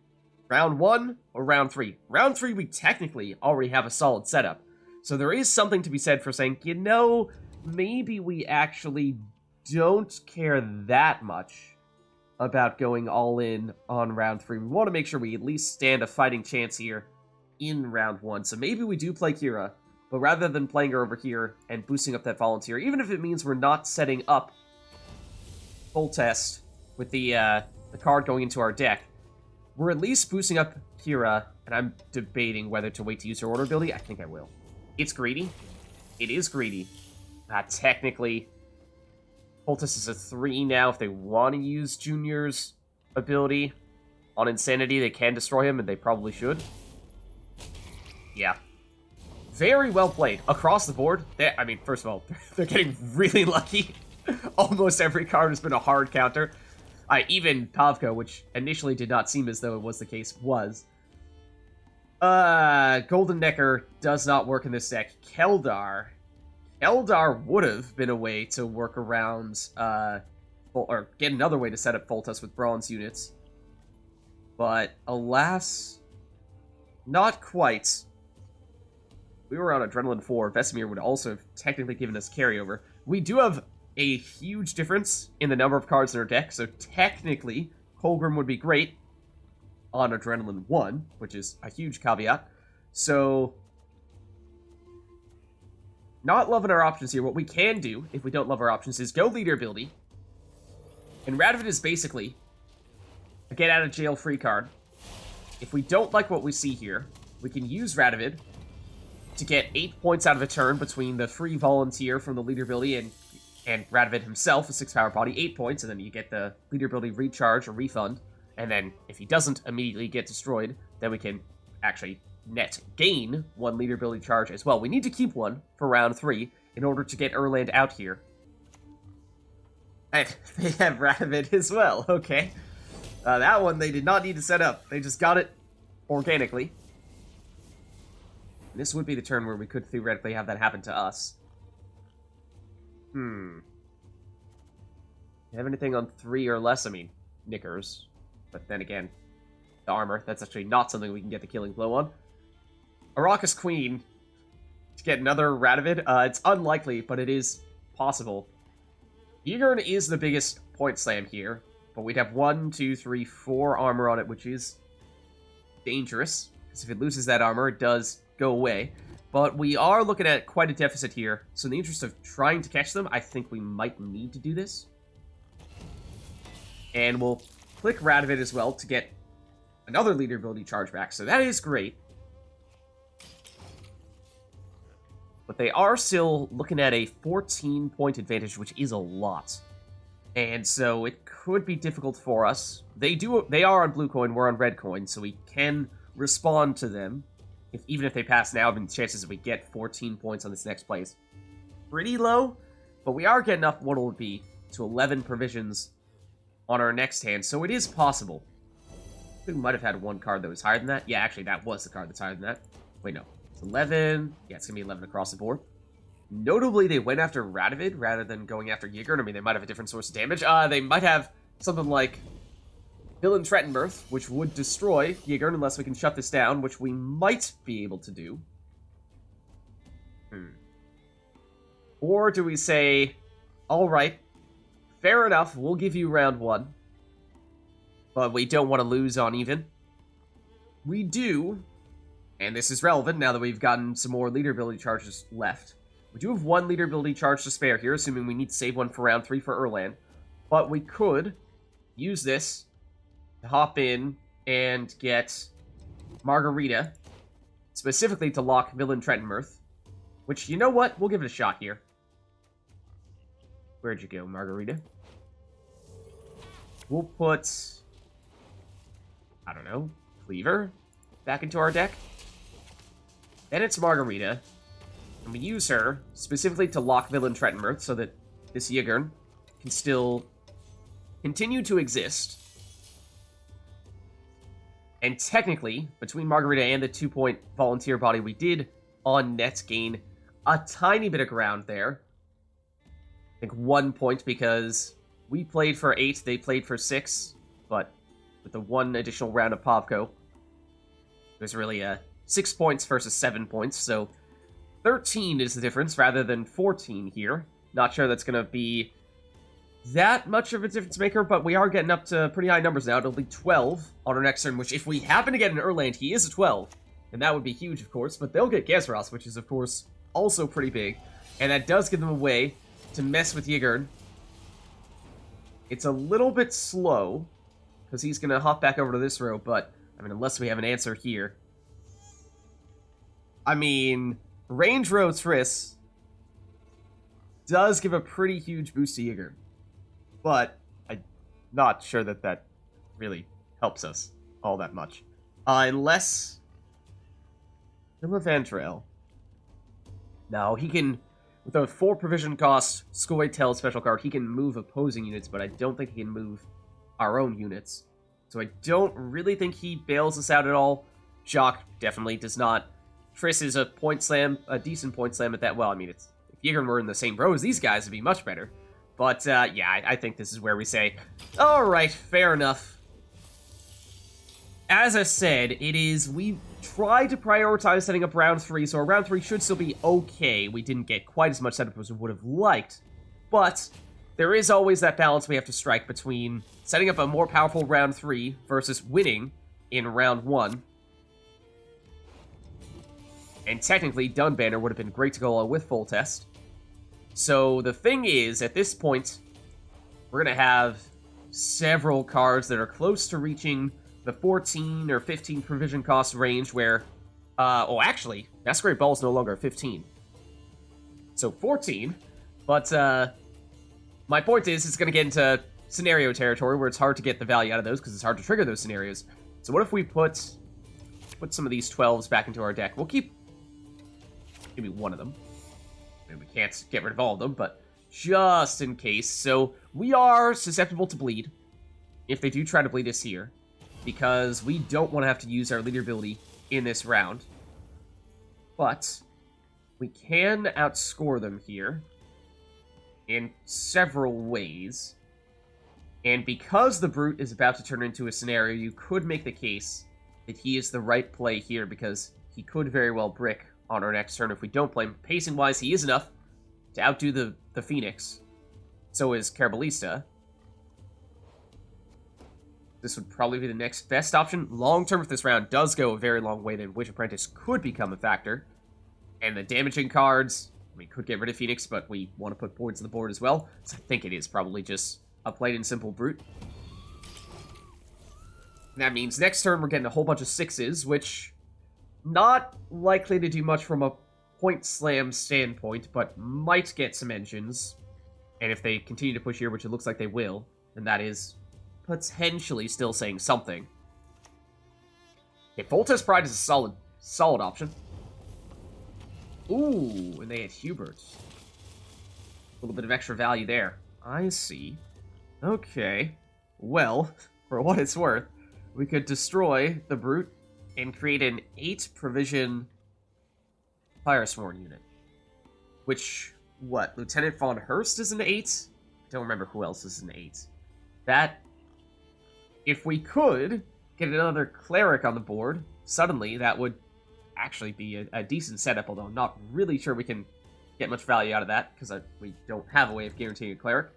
Round 1 or round 3? Round 3, we technically already have a solid setup. So there is something to be said for saying, you know, maybe we actually don't care that much about going all in on round 3. We want to make sure we at least stand a fighting chance here in round 1. So maybe we do play Kira, but rather than playing her over here and boosting up that Volunteer, even if it means we're not setting up Foltest with the card going into our deck, we're at least boosting up Kira, and I'm debating whether to wait to use her order ability. I think I will. It's greedy. It is greedy. Technically, Foltest is a 3 now. If they want to use Junior's ability on Insanity, they can destroy him, and they probably should. Yeah. Very well played. Across the board, I mean, first of all, they're getting really lucky. Almost every card has been a hard counter. Even Povko, which initially did not seem as though it was the case, was. Golden Necker does not work in this deck. Keldar would have been a way to work around or get another way to set up Foltest with bronze units. But, alas, not quite. We were on Adrenaline 4. Vesemir would also have technically given us carryover. We do have a huge difference in the number of cards in our deck, so technically, Colgrim would be great on Adrenaline 1, which is a huge caveat. So, not loving our options here. What we can do, if we don't love our options, is go leader ability. And Radovid is basically a get out of jail free card. If we don't like what we see here, we can use Radovid to get 8 points out of a turn between the free volunteer from the leader ability and Radovid himself, a 6-power body, 8 points, and then you get the leader ability recharge or refund. And then if he doesn't immediately get destroyed, then we can actually net gain 1 leader ability charge as well. We need to keep 1 for round 3 in order to get Erland out here. And they have Radovid as well, okay. That one they did not need to set up. They just got it organically. And this would be the turn where we could theoretically have that happen to us. You have anything on 3 or less? I mean, Knickers. But then again, the armor, that's actually not something we can get the killing blow on. Arrakis Queen to get another Radovid. It's unlikely, but it is possible. Ygern is the biggest point slam here, but we'd have 1, 2, 3, 4 armor on it, which is dangerous, because if it loses that armor, it does go away. But we are looking at quite a deficit here, so in the interest of trying to catch them, I think we might need to do this. And we'll click Radovid as well to get another leader ability charge back, so that is great. But they are still looking at a 14-point advantage, which is a lot. And so it could be difficult for us. They are on blue coin, we're on red coin, so we can respond to them. Even if they pass now, the chances that we get 14 points on this next play is pretty low. But we are getting up what it would be to 11 provisions on our next hand, so it is possible. I think we might have had 1 card that was higher than that. Yeah, actually, that was the card that's higher than that. Wait, no. It's 11. Yeah, it's going to be 11 across the board. Notably, they went after Radovid rather than going after Ygern. I mean, they might have a different source of damage. They might have something like Villain Trettenmirth, which would destroy Ygern unless we can shut this down, which we might be able to do. Or do we say, alright, fair enough, we'll give you round 1, but we don't want to lose on even. We do, and this is relevant now that we've gotten some more leader ability charges left. We do have 1 leader ability charge to spare here, assuming we need to save 1 for round 3 for Erland. But we could use this to hop in and get Margarita, specifically to lock Villain Trettenmirth, which, you know what? We'll give it a shot here. Where'd you go, Margarita? We'll put, I don't know, Cleaver back into our deck. Then it's Margarita, and we use her specifically to lock Villain Trettenmirth so that this Ygern can still continue to exist. And technically, between Margarita and the 2-point volunteer body, we did on net gain a tiny bit of ground there. I think 1 point because we played for 8, they played for 6, but with the 1 additional round of Povko, there's really 6 points versus 7 points, so 13 is the difference rather than 14 here. Not sure that's going to be that much of a difference maker, but we are getting up to pretty high numbers now. It'll be 12 on our next turn, which if we happen to get an Erland, he is a 12, and that would be huge, of course, but they'll get Gezros, which is, of course, also pretty big, and that does give them a way to mess with Ygern. It's a little bit slow, because he's going to hop back over to this row, but, I mean, unless we have an answer here. I mean, range row Triss does give a pretty huge boost to Ygern, but I'm not sure that that really helps us all that much. Unless Scoia'tael. No, he can, with a 4 provision cost Scoia'tael special card, he can move opposing units, but I don't think he can move our own units. So I don't really think he bails us out at all. Jacques definitely does not. Triss is a point slam, a decent point slam at that. Well, I mean, if Ygern were in the same row as these guys, it'd be much better. But, yeah, I think this is where we say, alright, fair enough. As I said, we tried to prioritize setting up round 3, so our round 3 should still be okay. We didn't get quite as much setup as we would have liked. But there is always that balance we have to strike between setting up a more powerful round 3 versus winning in round 1. And technically, Dunbanner would have been great to go along with Foltest. So the thing is, at this point, we're going to have several cards that are close to reaching the 14 or 15 provision cost range where... oh, actually, Masquerade Ball is no longer 15. So 14, but my point is it's going to get into scenario territory where it's hard to get the value out of those because it's hard to trigger those scenarios. So what if we put some of these 12s back into our deck? We'll keep maybe one of them. I mean, we can't get rid of all of them, but just in case. So we are susceptible to bleed if they do try to bleed us here, because we don't want to have to use our leader ability in this round. But we can outscore them here in several ways. And because the Brute is about to turn into a scenario, you could make the case that he is the right play here, because he could very well brick on our next turn if we don't play him. Pacing-wise, he is enough to outdo the Phoenix. So is Ballista. This would probably be the next best option. Long-term, if this round does go a very long way, then Witch Apprentice could become a factor. And the damaging cards, we could get rid of Phoenix, but we want to put boards on the board as well. So I think it is probably just a plain and simple Brute. And that means next turn we're getting a whole bunch of 6s, which... not likely to do much from a point slam standpoint, but might get some engines. And if they continue to push here, which it looks like they will, then that is potentially still saying something. Okay, Foltest Pride is a solid option. Ooh, and they had Hubert. A little bit of extra value there. I see. Okay. Well, for what it's worth, we could destroy the Brute and create an 8 provision Firesworn unit. Which, what, Lieutenant Von Hurst is an 8? I don't remember who else is an 8. That, if we could get another Cleric on the board, suddenly that would actually be a decent setup, although I'm not really sure we can get much value out of that, because we don't have a way of guaranteeing a Cleric.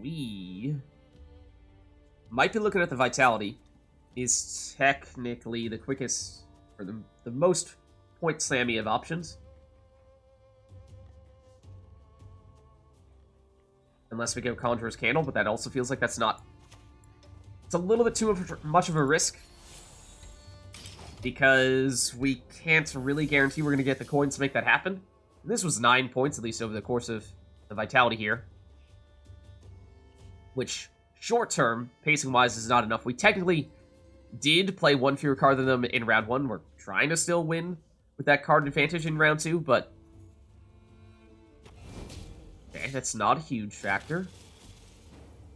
We might be looking at the Vitality. Is technically the quickest, or the most point slammy of options. Unless we go Conjurer's Candle, but that also feels like that's not... it's a little bit too much of a risk. Because we can't really guarantee we're going to get the coins to make that happen. This was 9 points, at least over the course of the Vitality here. Which, short-term, pacing-wise, is not enough. We technically did play one fewer card than them in round 1. We're trying to still win with that card advantage in round 2, but... okay, that's not a huge factor.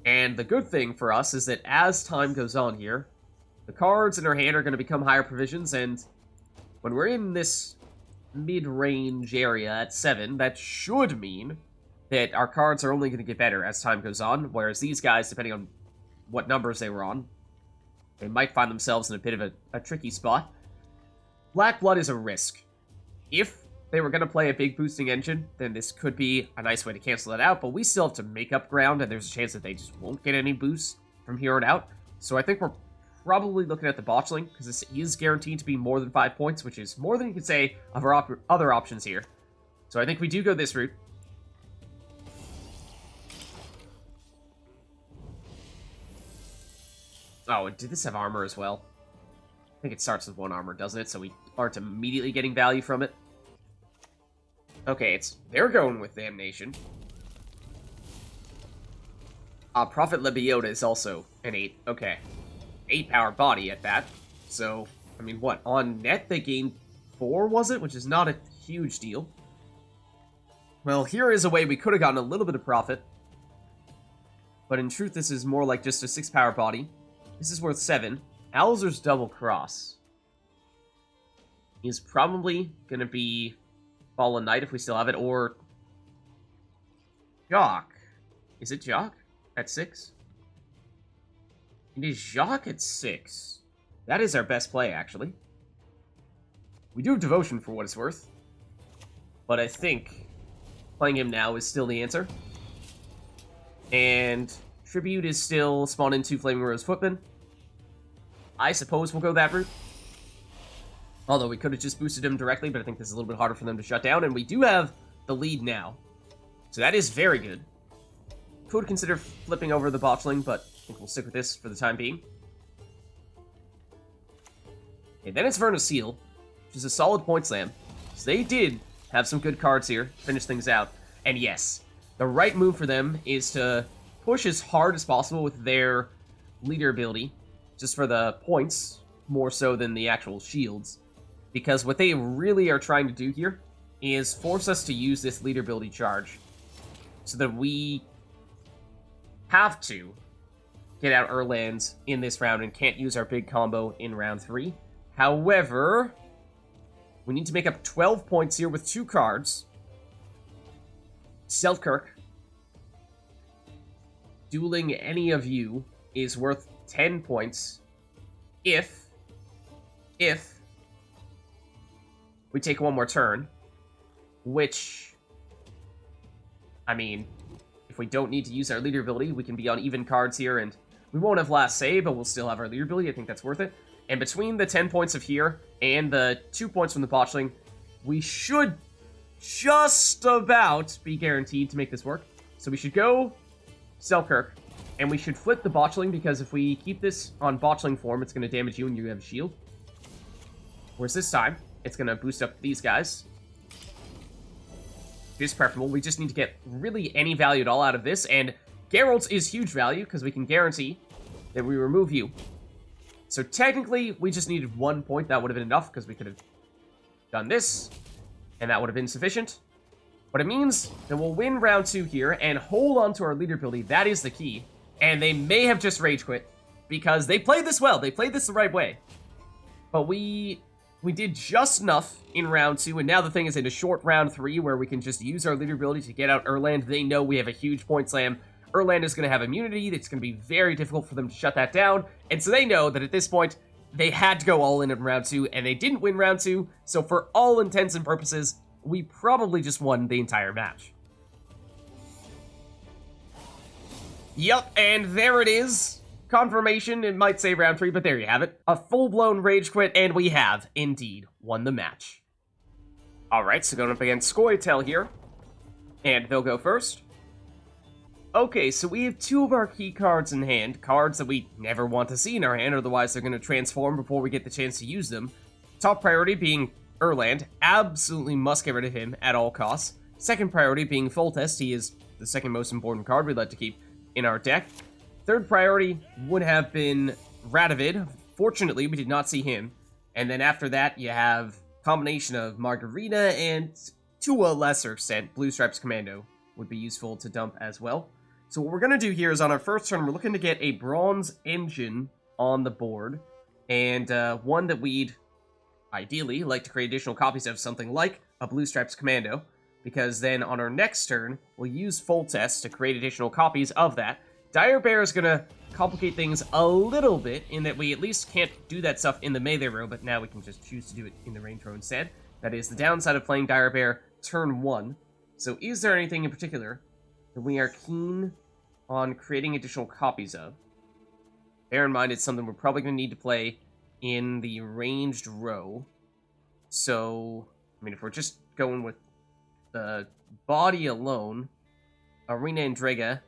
And the good thing for us is that as time goes on here, the cards in our hand are going to become higher provisions, and when we're in this mid-range area at 7, that should mean that our cards are only going to get better as time goes on, whereas these guys, depending on what numbers they were on, they might find themselves in a bit of a tricky spot. Black Blood is a risk. If they were going to play a big boosting engine, then this could be a nice way to cancel that out, but we still have to make up ground, and there's a chance that they just won't get any boosts from here on out. So I think we're probably looking at the Botchling, because this is guaranteed to be more than 5 points, which is more than you could say of our other options here. So I think we do go this route. Oh, and did this have armor as well? I think it starts with 1 armor, doesn't it? So we aren't immediately getting value from it. Okay, they're going with Damnation. Prophet Lebiota is also an 8. Okay. 8 power body at that. So, I mean, what? On net, they gained 4, was it? Which is not a huge deal. Well, here is a way we could have gotten a little bit of profit. But in truth, this is more like just a 6 power body. This is worth 7. Alzur's Double Cross is probably going to be Fallen Knight if we still have it, or Jock. Is it Jock at 6? It is Jock at 6. That is our best play, actually. We do have Devotion for what it's worth, but I think playing him now is still the answer. And Tribute is still spawned into Flaming Rose Footman. I suppose we'll go that route. Although we could have just boosted him directly, but I think this is a little bit harder for them to shut down. And we do have the lead now. So that is very good. Could consider flipping over the botchling, but I think we'll stick with this for the time being. Okay, then it's Verna Seal, which is a solid point slam. So they did have some good cards here, finish things out. And yes, the right move for them is to push as hard as possible with their leader ability, just for the points, more so than the actual shields. Because what they really are trying to do here is force us to use this leader ability charge, so that we have to get out Erland in this round and can't use our big combo in round 3. However, we need to make up 12 points here with 2 cards. Selkirk. Dueling any of you is worth 10 points if we take one more turn, which, I mean, if we don't need to use our leader ability, we can be on even cards here, and we won't have last save, but we'll still have our leader ability. I think that's worth it. And between the 10 points of here and the 2 points from the botchling, we should just about be guaranteed to make this work. So we should go Selkirk, and we should flip the botchling, because if we keep this on botchling form, it's going to damage you and you have a shield. Whereas this time, it's going to boost up these guys. It is preferable. We just need to get really any value at all out of this, and Geralt's is huge value, because we can guarantee that we remove you. So technically, we just needed 1 point. That would have been enough, because we could have done this, and that would have been sufficient. But it means that we'll win round 2 here, and hold on to our leader ability. That is the key. And they may have just rage quit, because they played this well. They played this the right way. But we did just enough in round 2, and now the thing is in a short round 3 where we can just use our leader ability to get out Erland. They know we have a huge point slam. Erland is going to have immunity. It's going to be very difficult for them to shut that down. And so they know that at this point, they had to go all in round 2, and they didn't win round 2. So for all intents and purposes, we probably just won the entire match. Yup, and there it is. Confirmation, it might say round 3, but there you have it. A full-blown rage quit, and we have, indeed, won the match. Alright, so going up against Scoia'tael here. And they'll go first. Okay, so we have 2 of our key cards in hand. Cards that we never want to see in our hand, otherwise they're going to transform before we get the chance to use them. Top priority being Erland. Absolutely must get rid of him at all costs. Second priority being Foltest. He is the second most important card we'd like to keep in our deck. Third priority would have been Radovid. Fortunately, we did not see him. And then after that, you have a combination of Margarita and, to a lesser extent, Blue Stripes Commando would be useful to dump as well. So what we're going to do here is on our first turn, we're looking to get a Bronze Engine on the board. And one that we'd ideally like to create additional copies of, something like a Blue Stripes Commando. Because then on our next turn, we'll use Foltest to create additional copies of that. Dire Bear is going to complicate things a little bit in that we at least can't do that stuff in the melee row, but now we can just choose to do it in the range row instead. That is the downside of playing Dire Bear turn 1. So is there anything in particular that we are keen on creating additional copies of? Bear in mind, it's something we're probably going to need to play in the ranged row. So, I mean, if we're just going with the body alone, Arena Andrega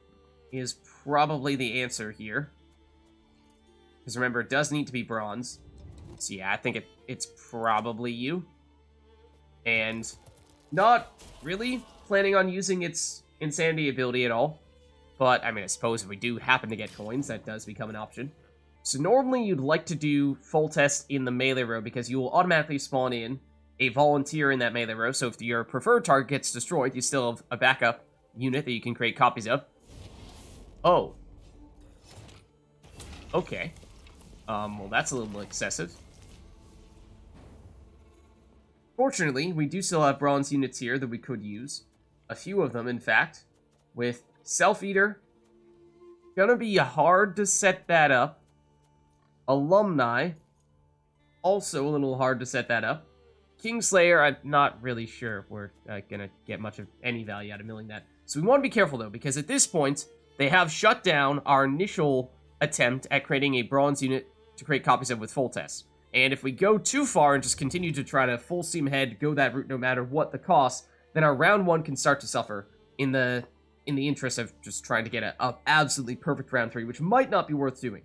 is probably the answer here. Because remember, it does need to be bronze. So yeah, I think it's probably you. And not really planning on using its insanity ability at all. But, I mean, I suppose if we do happen to get coins, that does become an option. So normally you'd like to do Foltest in the melee row, because you will automatically spawn in a volunteer in that melee row. So if your preferred target gets destroyed, you still have a backup unit that you can create copies of. Oh. Okay. Well, that's a little excessive. Fortunately, we do still have bronze units here that we could use. A few of them, in fact. With Self-Eater. Gonna be hard to set that up. Alumni. Also a little hard to set that up. Kingslayer, I'm not really sure if we're gonna get much of any value out of milling that. So we want to be careful, though, because at this point, they have shut down our initial attempt at creating a bronze unit to create copies of with Foltest. And if we go too far and just continue to try to full steam ahead, go that route no matter what the cost, then our round 1 can start to suffer in the interest of just trying to get a absolutely perfect round 3, which might not be worth doing.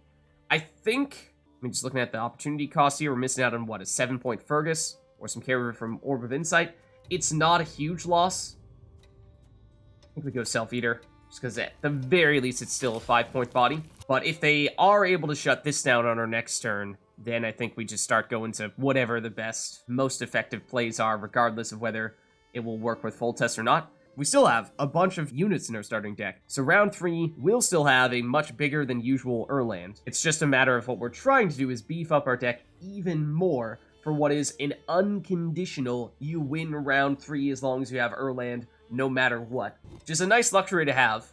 I think, I mean, just looking at the opportunity cost here, we're missing out on, what, a 7-point Fergus, or some carrier from Orb of Insight. It's not a huge loss. I think we go Self-Eater, just because at the very least it's still a 5-point body. But if they are able to shut this down on our next turn, then I think we just start going to whatever the best, most effective plays are, regardless of whether it will work with Foltest or not. We still have a bunch of units in our starting deck, so round 3 will still have a much bigger than usual Erland. It's just a matter of what we're trying to do is beef up our deck even more for what is an unconditional you win round 3 as long as you have Erland no matter what. Which is a nice luxury to have,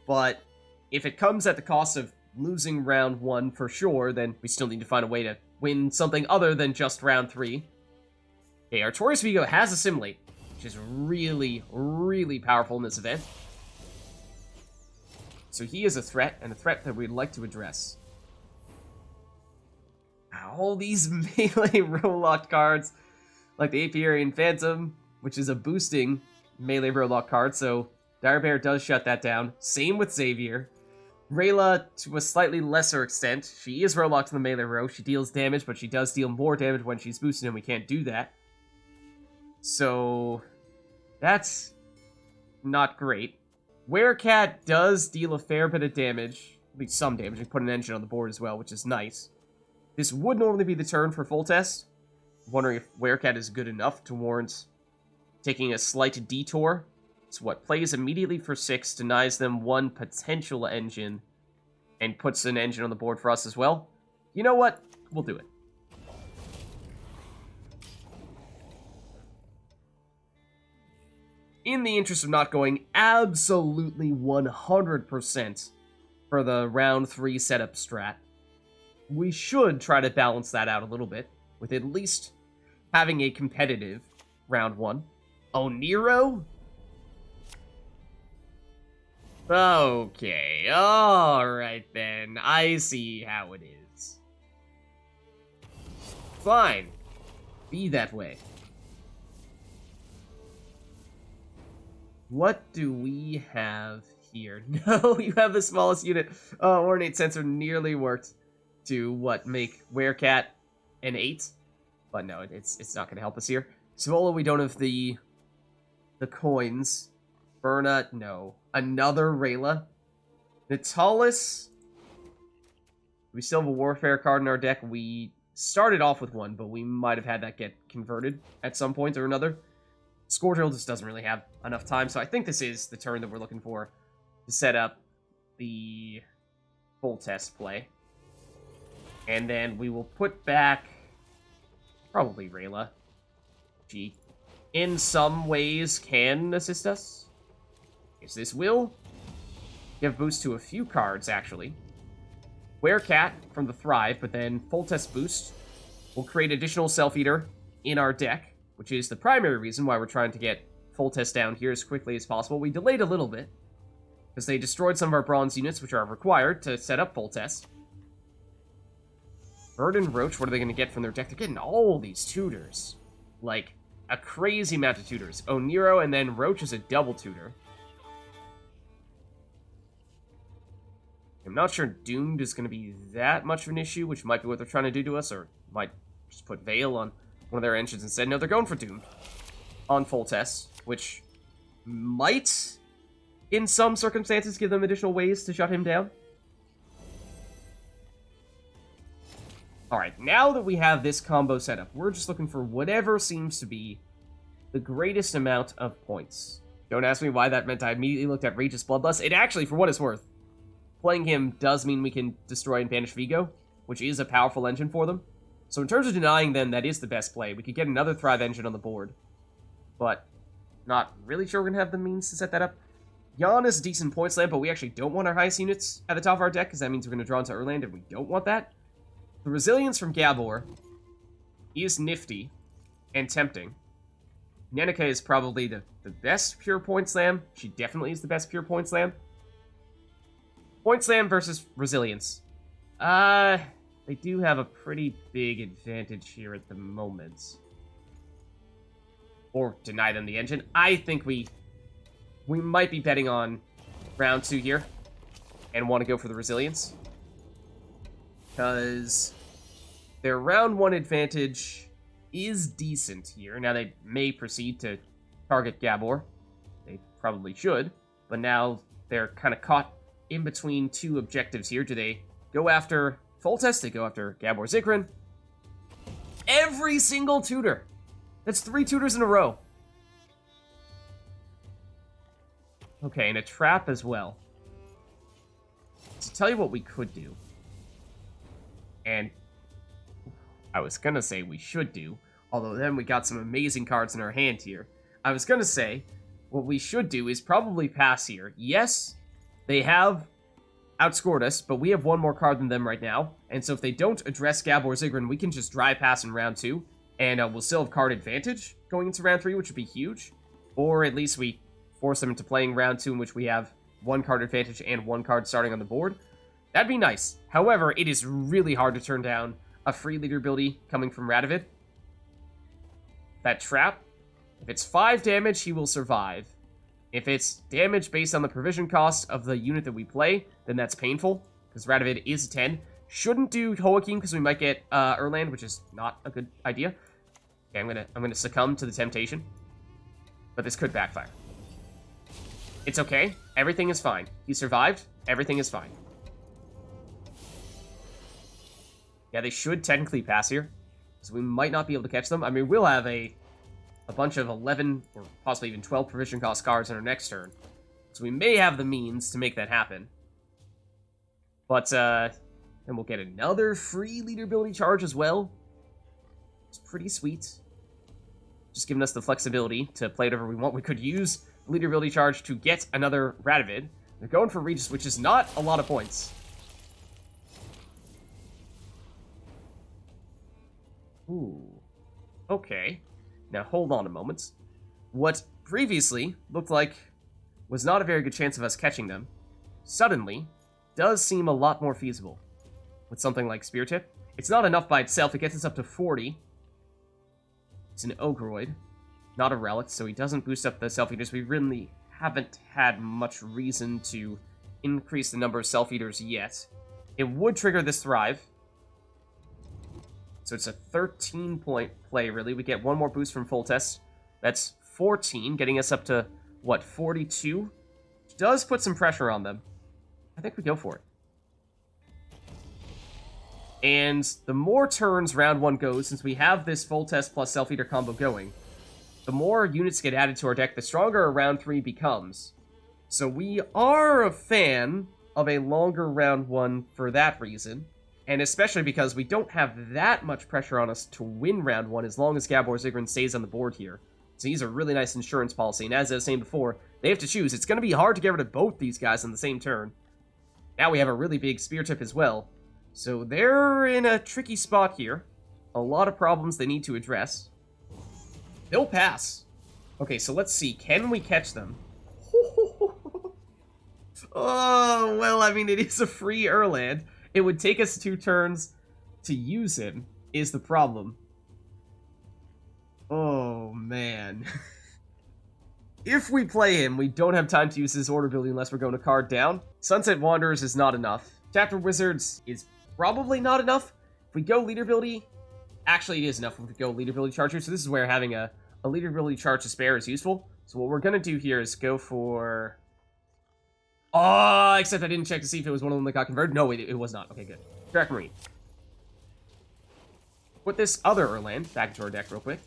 but if it comes at the cost of losing round 1 for sure, then we still need to find a way to win something other than just round 3. Okay, Artorias Vigo has Assimilate, which is really, really powerful in this event. So he is a threat, and a threat that we'd like to address. All these melee roll-locked cards, like the Aedirnian Phantom, which is a boosting melee roll-lock card, so Dire Bear does shut that down. Same with Xavier. Rayla, to a slightly lesser extent, she is roll-locked in the melee row. She deals damage, but she does deal more damage when she's boosted, and we can't do that. So that's not great. Werecat does deal a fair bit of damage, at least some damage. We put an engine on the board as well, which is nice. This would normally be the turn for Foltest. I'm wondering if Werecat is good enough to warrant taking a slight detour. It's what plays immediately for 6, denies them 1 potential engine, and puts an engine on the board for us as well. You know what? We'll do it. In the interest of not going absolutely 100% for the round 3 setup strat, we should try to balance that out a little bit, with at least having a competitive round 1. Oh, Nero? Okay, alright then. I see how it is. Fine. Be that way. What do we have here? No, you have the smallest unit. Oh, Ornate Sensor nearly worked to, what, make Werecat an 8? But no, it's not going to help us here. Svola, we don't have the coins. Berna, no. Another Rayla. Natalis. We still have a Warfare card in our deck. We started off with one, but we might have had that get converted at some point or another. Scoia'tael just doesn't really have enough time, so I think this is the turn that we're looking for to set up the Foltest play. And then we will put back probably Rayla. She, in some ways, can assist us. Is this will give boost to a few cards, actually. Werecat from the Thrive, but then Foltest boost will create additional Self-Eater in our deck, which is the primary reason why we're trying to get Foltest down here as quickly as possible. We delayed a little bit, because they destroyed some of our bronze units, which are required to set up Foltest. Bird and Roach, what are they going to get from their deck? They're getting all these tutors. Like, a crazy amount of tutors. Oniro, and then Roach is a double tutor. I'm not sure Doomed is going to be that much of an issue, which might be what they're trying to do to us, or might just put Veil on one of their engines instead. No, they're going for Doomed on Foltest, which might, in some circumstances, give them additional ways to shut him down. Alright, now that we have this combo set up, we're just looking for whatever seems to be the greatest amount of points. Don't ask me why that meant I immediately looked at Regis Bloodlust. It actually, for what it's worth, playing him does mean we can destroy and banish Vigo, which is a powerful engine for them. So in terms of denying them, that is the best play. We could get another Thrive Engine on the board, but not really sure we're going to have the means to set that up. Jan is a decent point slam, but we actually don't want our highest units at the top of our deck, because that means we're going to draw into Erland, and we don't want that. The Resilience from Gabor is nifty and tempting. Neneka is probably the best pure point slam. She definitely is the best pure point slam. Point slam versus Resilience. They do have a pretty big advantage here at the moment. Or deny them the engine. I think we might be betting on round 2 here and want to go for the Resilience. Because their round 1 advantage is decent here. Now, they may proceed to target Gabor. They probably should. But now they're kind of caught in between 2 objectives here. Do they go after Foltest? They go after Gabor Zikrin. Every single tutor. That's 3 tutors in a row. Okay, and a trap as well. To tell you what we could do. And I was gonna say we should do, although then we got some amazing cards in our hand here. I was gonna say, what we should do is probably pass here. Yes, they have outscored us, but we have 1 more card than them right now, and so if they don't address Gabor Zigrin, we can just dry pass in round 2, and we'll still have card advantage going into round 3, which would be huge. Or at least we force them into playing round 2, in which we have 1 card advantage and 1 card starting on the board. That'd be nice. However, it is really hard to turn down a free leader ability coming from Radovid. That trap, if it's 5 damage, he will survive. If it's damage based on the provision cost of the unit that we play, then that's painful, because Radovid is a 10. Shouldn't do Hoakim, because we might get Erland, which is not a good idea. Okay, I'm gonna succumb to the temptation. But this could backfire. It's okay. Everything is fine. He survived. Everything is fine. Yeah, they should technically pass here, so we might not be able to catch them. I mean, we'll have a bunch of 11 or possibly even 12 provision cost cards on our next turn, so we may have the means to make that happen. But then we'll get another free leader ability charge as well. It's pretty sweet. Just giving us the flexibility to play whatever we want. We could use leader ability charge to get another Radovid. They're going for Regis, which is not a lot of points. Ooh. Okay. Now hold on a moment. What previously looked like was not a very good chance of us catching them, suddenly does seem a lot more feasible. With something like Spear Tip. It's not enough by itself. It gets us up to 40. It's an Ogroid, not a Relic, so he doesn't boost up the Self-Eaters. We really haven't had much reason to increase the number of Self-Eaters yet. It would trigger this Thrive. So it's a 13-point play, really. We get 1 more boost from Foltest. That's 14, getting us up to, what, 42? Which does put some pressure on them. I think we go for it. And the more turns round 1 goes, since we have this Foltest plus Self-Eater combo going, the more units get added to our deck, the stronger our round 3 becomes. So we are a fan of a longer round 1 for that reason. And especially because we don't have that much pressure on us to win round 1 as long as Gabor Zigrin stays on the board here. So he's a really nice insurance policy. And as I was saying before, they have to choose. It's going to be hard to get rid of both these guys on the same turn. Now we have a really big Spear Tip as well. So they're in a tricky spot here. A lot of problems they need to address. They'll pass. Okay, so let's see. Can we catch them? Oh, well, I mean, it is a free Erland. It would take us 2 turns to use him, is the problem. Oh, man. If we play him, we don't have time to use his order ability unless we're going to card down. Sunset Wanderers is not enough. Chapter Wizards is probably not enough. If we go leader ability, actually it is enough if we go leader ability charger, so this is where having a leader ability charge to spare is useful. So what we're going to do here is go for... Oh, except I didn't check to see if it was one of them that got converted. No, it was not. Okay, good. Kerack Marine. Put this other Erland back into our deck real quick.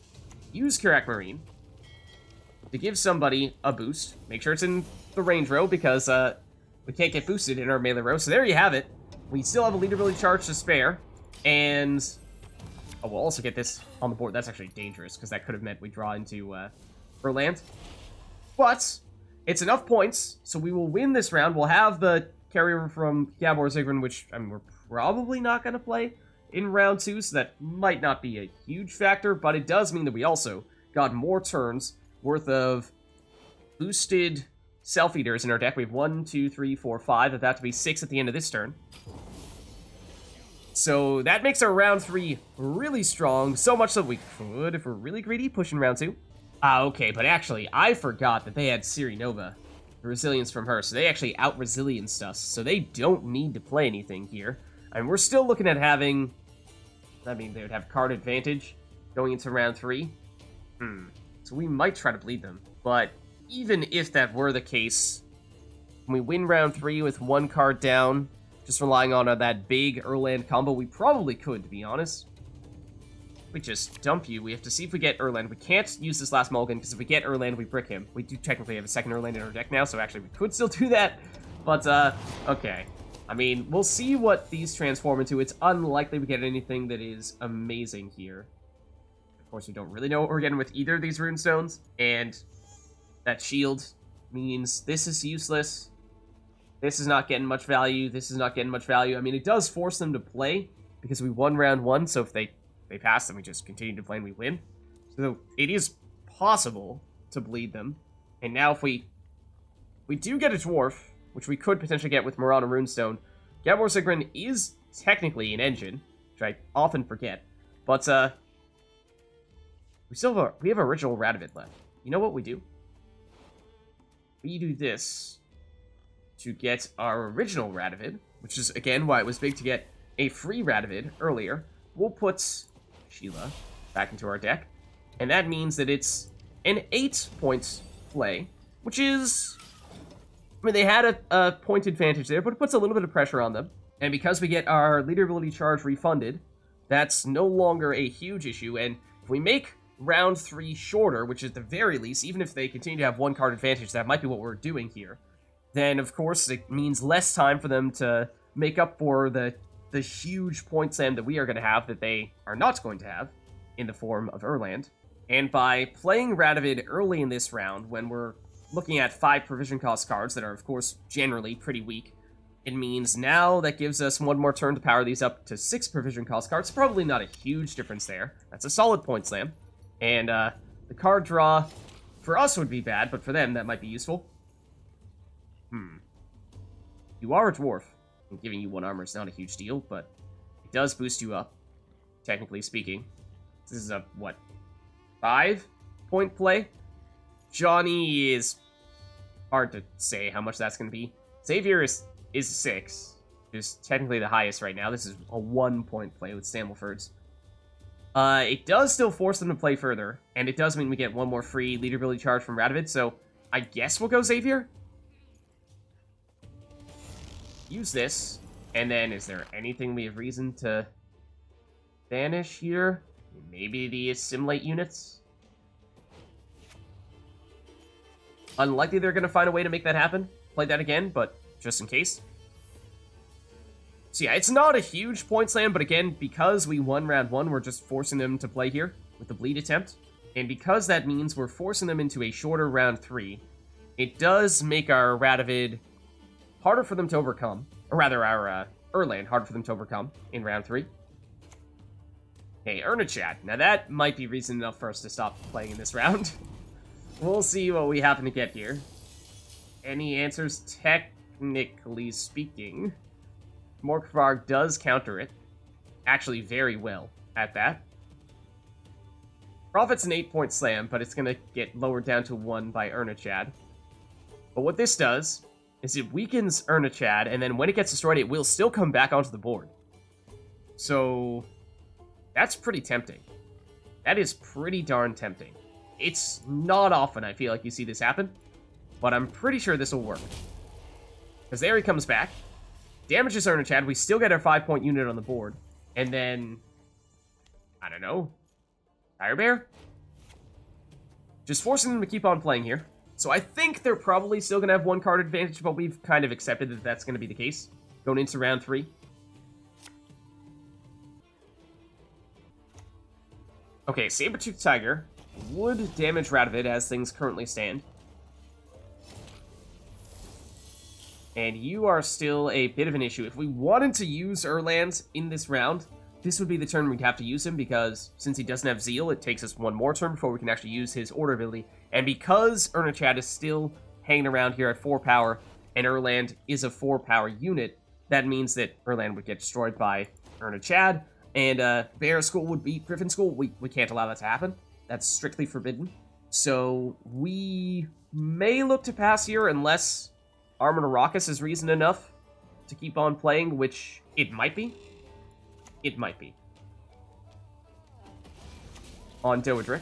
Use Kerack Marine to give somebody a boost. Make sure it's in the range row because we can't get boosted in our melee row. So there you have it. We still have a leader ability charge to spare. And Oh, we'll also get this on the board. That's actually dangerous, because that could have meant we draw into Erland. But it's enough points, so we will win this round. We'll have the carrier from Gabor Zigrin, which, I mean, we're probably not going to play in round 2, so that might not be a huge factor, but it does mean that we also got more turns worth of boosted Self-Eaters in our deck. We have 1, 2, 3, 4, 5, about to be 6 at the end of this turn. So that makes our round 3 really strong, so much that we could, if we're really greedy, push in round 2. Okay, but actually, I forgot that they had Siri Nova, the resilience from her, so they actually out-resilience us, so they don't need to play anything here. I mean, we're still looking at having, I mean, they would have card advantage going into round 3. So we might try to bleed them, but even if that were the case, when we win round 3 with 1 card down, just relying on that big Erland combo, we probably could, to be honest. We just dump you. We have to see if we get Erland. We can't use this last mulligan, because if we get Erland, we brick him. We do technically have a second Erland in our deck now, so actually we could still do that. But, okay. I mean, we'll see what these transform into. It's unlikely we get anything that is amazing here. Of course, we don't really know what we're getting with either of these runestones. And that shield means this is useless. This is not getting much value. This is not getting much value. I mean, it does force them to play, because we won round 1, so if they pass, then we just continue to play and we win. So it is possible to bleed them. And now if we do get a dwarf, which we could potentially get with Marana Runestone, Gabor Zigrin is technically an engine, which I often forget. But we have original Radovid left. You know what we do? We do this to get our original Radovid, which is, again, why it was big to get a free Radovid earlier. We'll put Sheila back into our deck, and that means that it's an 8-point play, which is, I mean, they had a point advantage there, but it puts a little bit of pressure on them. And because we get our leader ability charge refunded, that's no longer a huge issue, and if we make round 3 shorter, which is at the very least, even if they continue to have 1 card advantage, that might be what we're doing here, then of course it means less time for them to make up for the huge point slam that we are going to have that they are not going to have in the form of Erland. And by playing Radovid early in this round, when we're looking at 5 provision cost cards that are of course generally pretty weak, it means now that gives us 1 more turn to power these up to 6 provision cost cards. Probably not a huge difference there. That's a solid point slam. And the card draw for us would be bad, but for them that might be useful. You are a dwarf. And giving you 1 armor is not a huge deal, but it does boost you up, technically speaking. This is a, what, 5-point play? Johnny is hard to say how much that's going to be. Xavier is 6, which is technically the highest right now. This is a 1-point play with Stammelford's. It does still force them to play further, and it does mean we get 1 more free leader ability charge from Radovid, so I guess we'll go Xavier. Use this, and then is there anything we have reason to banish here? Maybe the assimilate units? Unlikely they're going to find a way to make that happen. Play that again, but just in case. So yeah, it's not a huge point slam, but again, because we won round 1, we're just forcing them to play here with the bleed attempt. And because that means we're forcing them into a shorter round 3, it does make our Radovid harder for them to overcome. Or rather, our Erland harder for them to overcome in round 3. Hey, Ernachad. Now that might be reason enough for us to stop playing in this round. We'll see what we happen to get here. Any answers? Technically speaking, Morkvarg does counter it. Actually very well at that. Prophet's an 8-point slam, but it's going to get lowered down to 1 by Ernachad. But what this does is it weakens Ernachad, and then when it gets destroyed, it will still come back onto the board. So that's pretty tempting. That is pretty darn tempting. It's not often I feel like you see this happen, but I'm pretty sure this will work. Because there he comes back, damages Ernachad, we still get our 5-point unit on the board, and then, I don't know, Fire Bear? Just forcing them to keep on playing here. So I think they're probably still going to have 1 card advantage, but we've kind of accepted that that's going to be the case going into round 3. Okay, Saber-Tooth Tiger would damage Radovid as things currently stand. And you are still a bit of an issue. If we wanted to use Erland in this round, this would be the turn we'd have to use him, because since he doesn't have Zeal, it takes us one more turn before we can actually use his order ability. And because Ernachad is still hanging around here at 4 power, and Erland is a 4 power unit, that means that Erland would get destroyed by Ernachad, and Bear School would beat Griffin School. We can't allow that to happen. That's strictly forbidden. So we may look to pass here unless Armor Arrakis is reason enough to keep on playing, which it might be. It might be. On Doedric.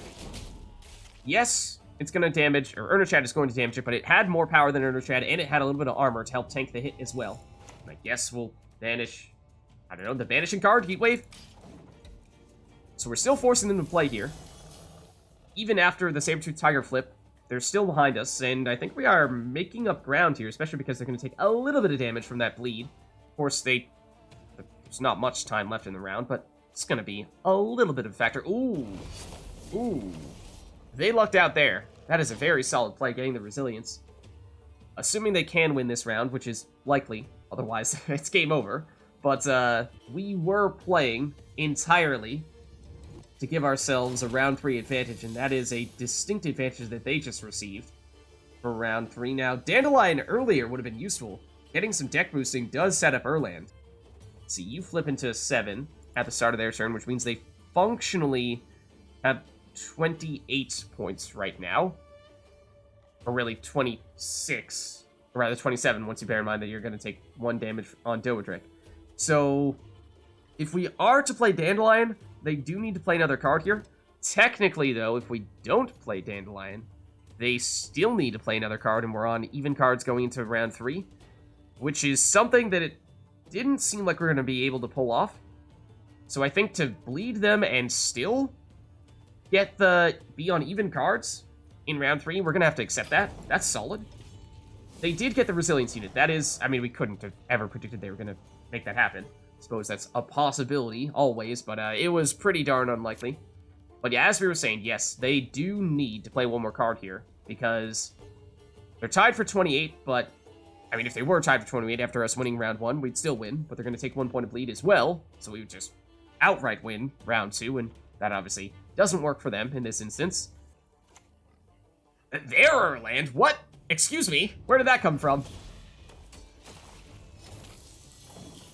Yes, it's going to damage, or Ernachad is going to damage it, but it had more power than Ernachad, and it had a little bit of armor to help tank the hit as well. I guess we'll banish, I don't know, the banishing card, Heatwave. So we're still forcing them to play here. Even after the Saber-Tooth Tiger flip, they're still behind us, and I think we are making up ground here, especially because they're going to take a little bit of damage from that bleed. Of course, there's not much time left in the round, but it's going to be a little bit of a factor. Ooh. Ooh. They lucked out there. That is a very solid play, getting the resilience. Assuming they can win this round, which is likely, otherwise it's game over. But we were playing entirely to give ourselves a round 3 advantage, and that is a distinct advantage that they just received for round 3. Now, Dandelion earlier would have been useful. Getting some deck boosting does set up Erland. See, you flip into 7 at the start of their turn, which means they functionally have 28 points right now. Or really 26, or rather 27, once you bear in mind that you're going to take 1 damage on Doedric. So, if we are to play Dandelion, they do need to play another card here. Technically, though, if we don't play Dandelion, they still need to play another card, and we're on even cards going into round 3, which is something that it didn't seem like we're going to be able to pull off. So I think to bleed them and still get the be on even cards in round 3, we're going to have to accept that. That's solid. They did get the resilience unit. That is, I mean, we couldn't have ever predicted they were going to make that happen. I suppose that's a possibility, always, but it was pretty darn unlikely. But yeah, as we were saying, yes, they do need to play one more card here, because they're tied for 28, but, I mean, if they were tied for 28 after us winning round 1, we'd still win, but they're going to take 1 point of bleed as well, so we would just outright win round 2, and that obviously doesn't work for them in this instance. Their Erland? What? Excuse me? Where did that come from?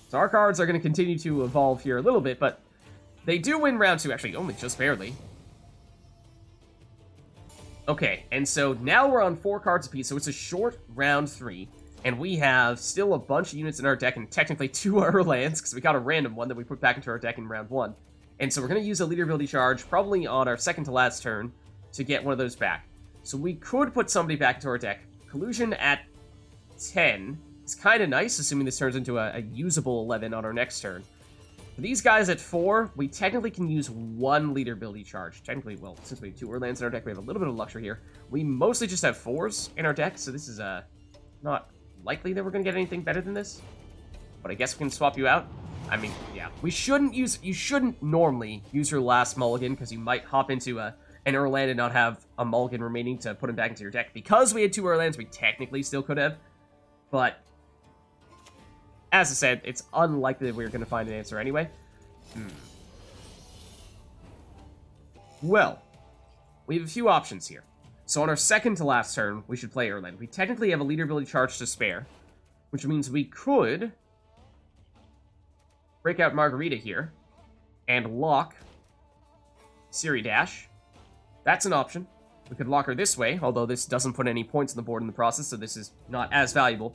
So our cards are going to continue to evolve here a little bit, but they do win round 2, actually, only just barely. Okay, and so now we're on 4 cards apiece, so it's a short round 3, and we have still a bunch of units in our deck, and technically 2 Erlands, because we got a random one that we put back into our deck in round 1. And so we're going to use a leader ability charge, probably on our second to last turn, to get one of those back. So we could put somebody back into our deck. Collusion at 10 is kind of nice, assuming this turns into a usable 11 on our next turn. For these guys at 4, we technically can use 1 leader ability charge. Technically, well, since we have 2 Erlands in our deck, we have a little bit of luxury here. We mostly just have 4s in our deck, so this is not likely that we're going to get anything better than this. But I guess we can swap you out. I mean, yeah. You shouldn't normally use your last mulligan, because you might hop into an Erland and not have a mulligan remaining to put him back into your deck. Because we had 2 Erlands, we technically still could have. But as I said, it's unlikely that we're going to find an answer anyway. Well, we have a few options here. So on our second to last turn, we should play Erland. We technically have a leader ability charge to spare, which means we could break out Margarita here and lock Siri Dash. That's an option. We could lock her this way, although this doesn't put any points on the board in the process, so this is not as valuable.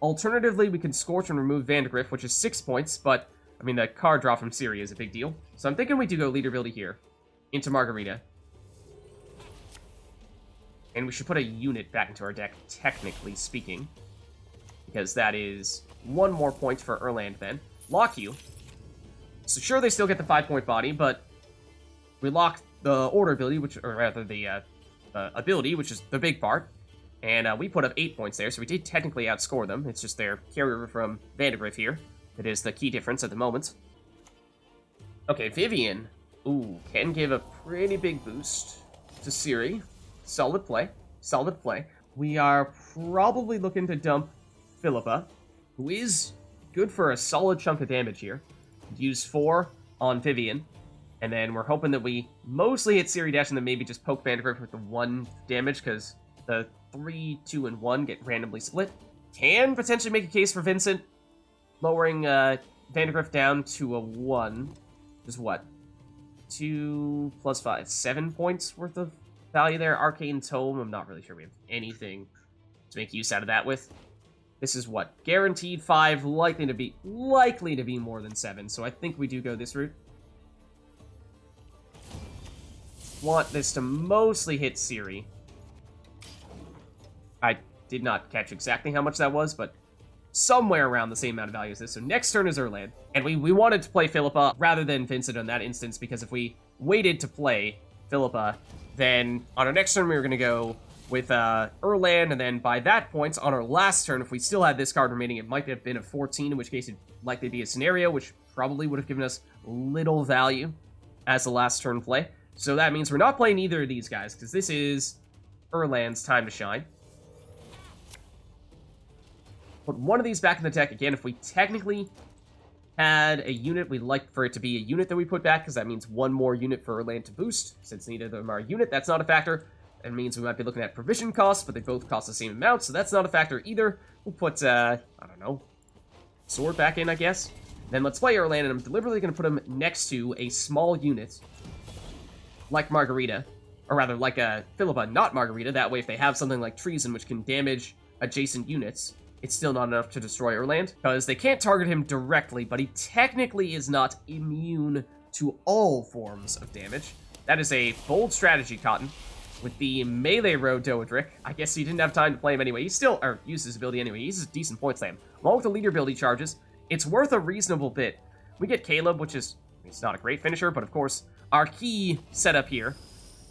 Alternatively, we can Scorch and remove Vandegrift, which is 6 points, but, I mean, the card draw from Siri is a big deal. So I'm thinking we do go leader ability here, into Margarita. And we should put a unit back into our deck, technically speaking, because that is 1 more point for Erland then. Lock you. So sure, they still get the 5-point body, but we lock the order ability, or rather the ability, which is the big part. And we put up 8 points there, so we did technically outscore them. It's just their carryover from Vandegrift here that is the key difference at the moment. Okay, Vivian Ooh, can give a pretty big boost to Ciri. Solid play. Solid play. We are probably looking to dump Philippa, who is good for a solid chunk of damage here. Use 4 on Vivian. And then we're hoping that we mostly hit Ciri Dash and then maybe just poke Vandergrift with the 1 damage, because the 3, 2, and 1 get randomly split. Can potentially make a case for Vincent. Lowering Vandergrift down to a 1 is what? 2 plus 5. 7 points worth of value there. Arcane Tome, I'm not really sure we have anything to make use out of that with. This is what? Guaranteed 5, likely to be more than 7, so I think we do go this route. Want this to mostly hit Ciri. I did not catch exactly how much that was, but somewhere around the same amount of value as this. So next turn is Erland. And we wanted to play Philippa rather than Vincent in that instance, because if we waited to play Philippa, then on our next turn we were going to go with Erland, and then by that point, on our last turn, if we still had this card remaining, it might have been a 14, in which case it'd likely be a scenario, which probably would have given us little value as the last turn play. So that means we're not playing either of these guys, because this is Erland's time to shine. Put one of these back in the deck. Again, if we technically had a unit, we'd like for it to be a unit that we put back, because that means 1 more unit for Erland to boost. Since neither of them are a unit, that's not a factor. That means we might be looking at provision costs, but they both cost the same amount, so that's not a factor either. We'll put, I don't know, sword back in, I guess. Then let's play Erland, and I'm deliberately going to put him next to a small unit, like Margarita, or rather, like Philippa, not Margarita. That way, if they have something like Treason, which can damage adjacent units, it's still not enough to destroy Erland, because they can't target him directly, but he technically is not immune to all forms of damage. That is a bold strategy, Cotton. With the melee row Doedric, I guess he didn't have time to play him anyway. He still, or use his ability anyway. He's a decent point slam. Along with the leader ability charges, it's worth a reasonable bit. We get Caleb, which is, it's not a great finisher, but of course, our key setup here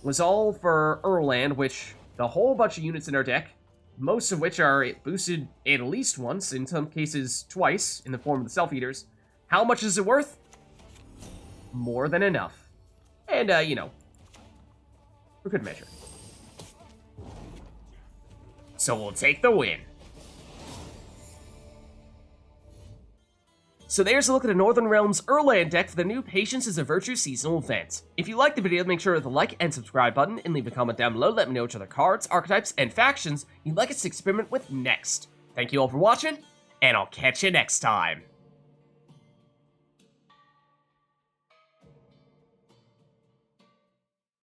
was all for Erland, which the whole bunch of units in our deck, most of which are boosted at least once, in some cases twice, in the form of the Self-Eaters. How much is it worth? More than enough. And, you know, for good measure. So we'll take the win. So there's a look at the Northern Realms Erland deck for the new Patience is a Virtue seasonal event. If you liked the video, make sure to hit the like and subscribe button, and leave a comment down below. Let me know which other cards, archetypes, and factions you'd like us to experiment with next. Thank you all for watching, and I'll catch you next time.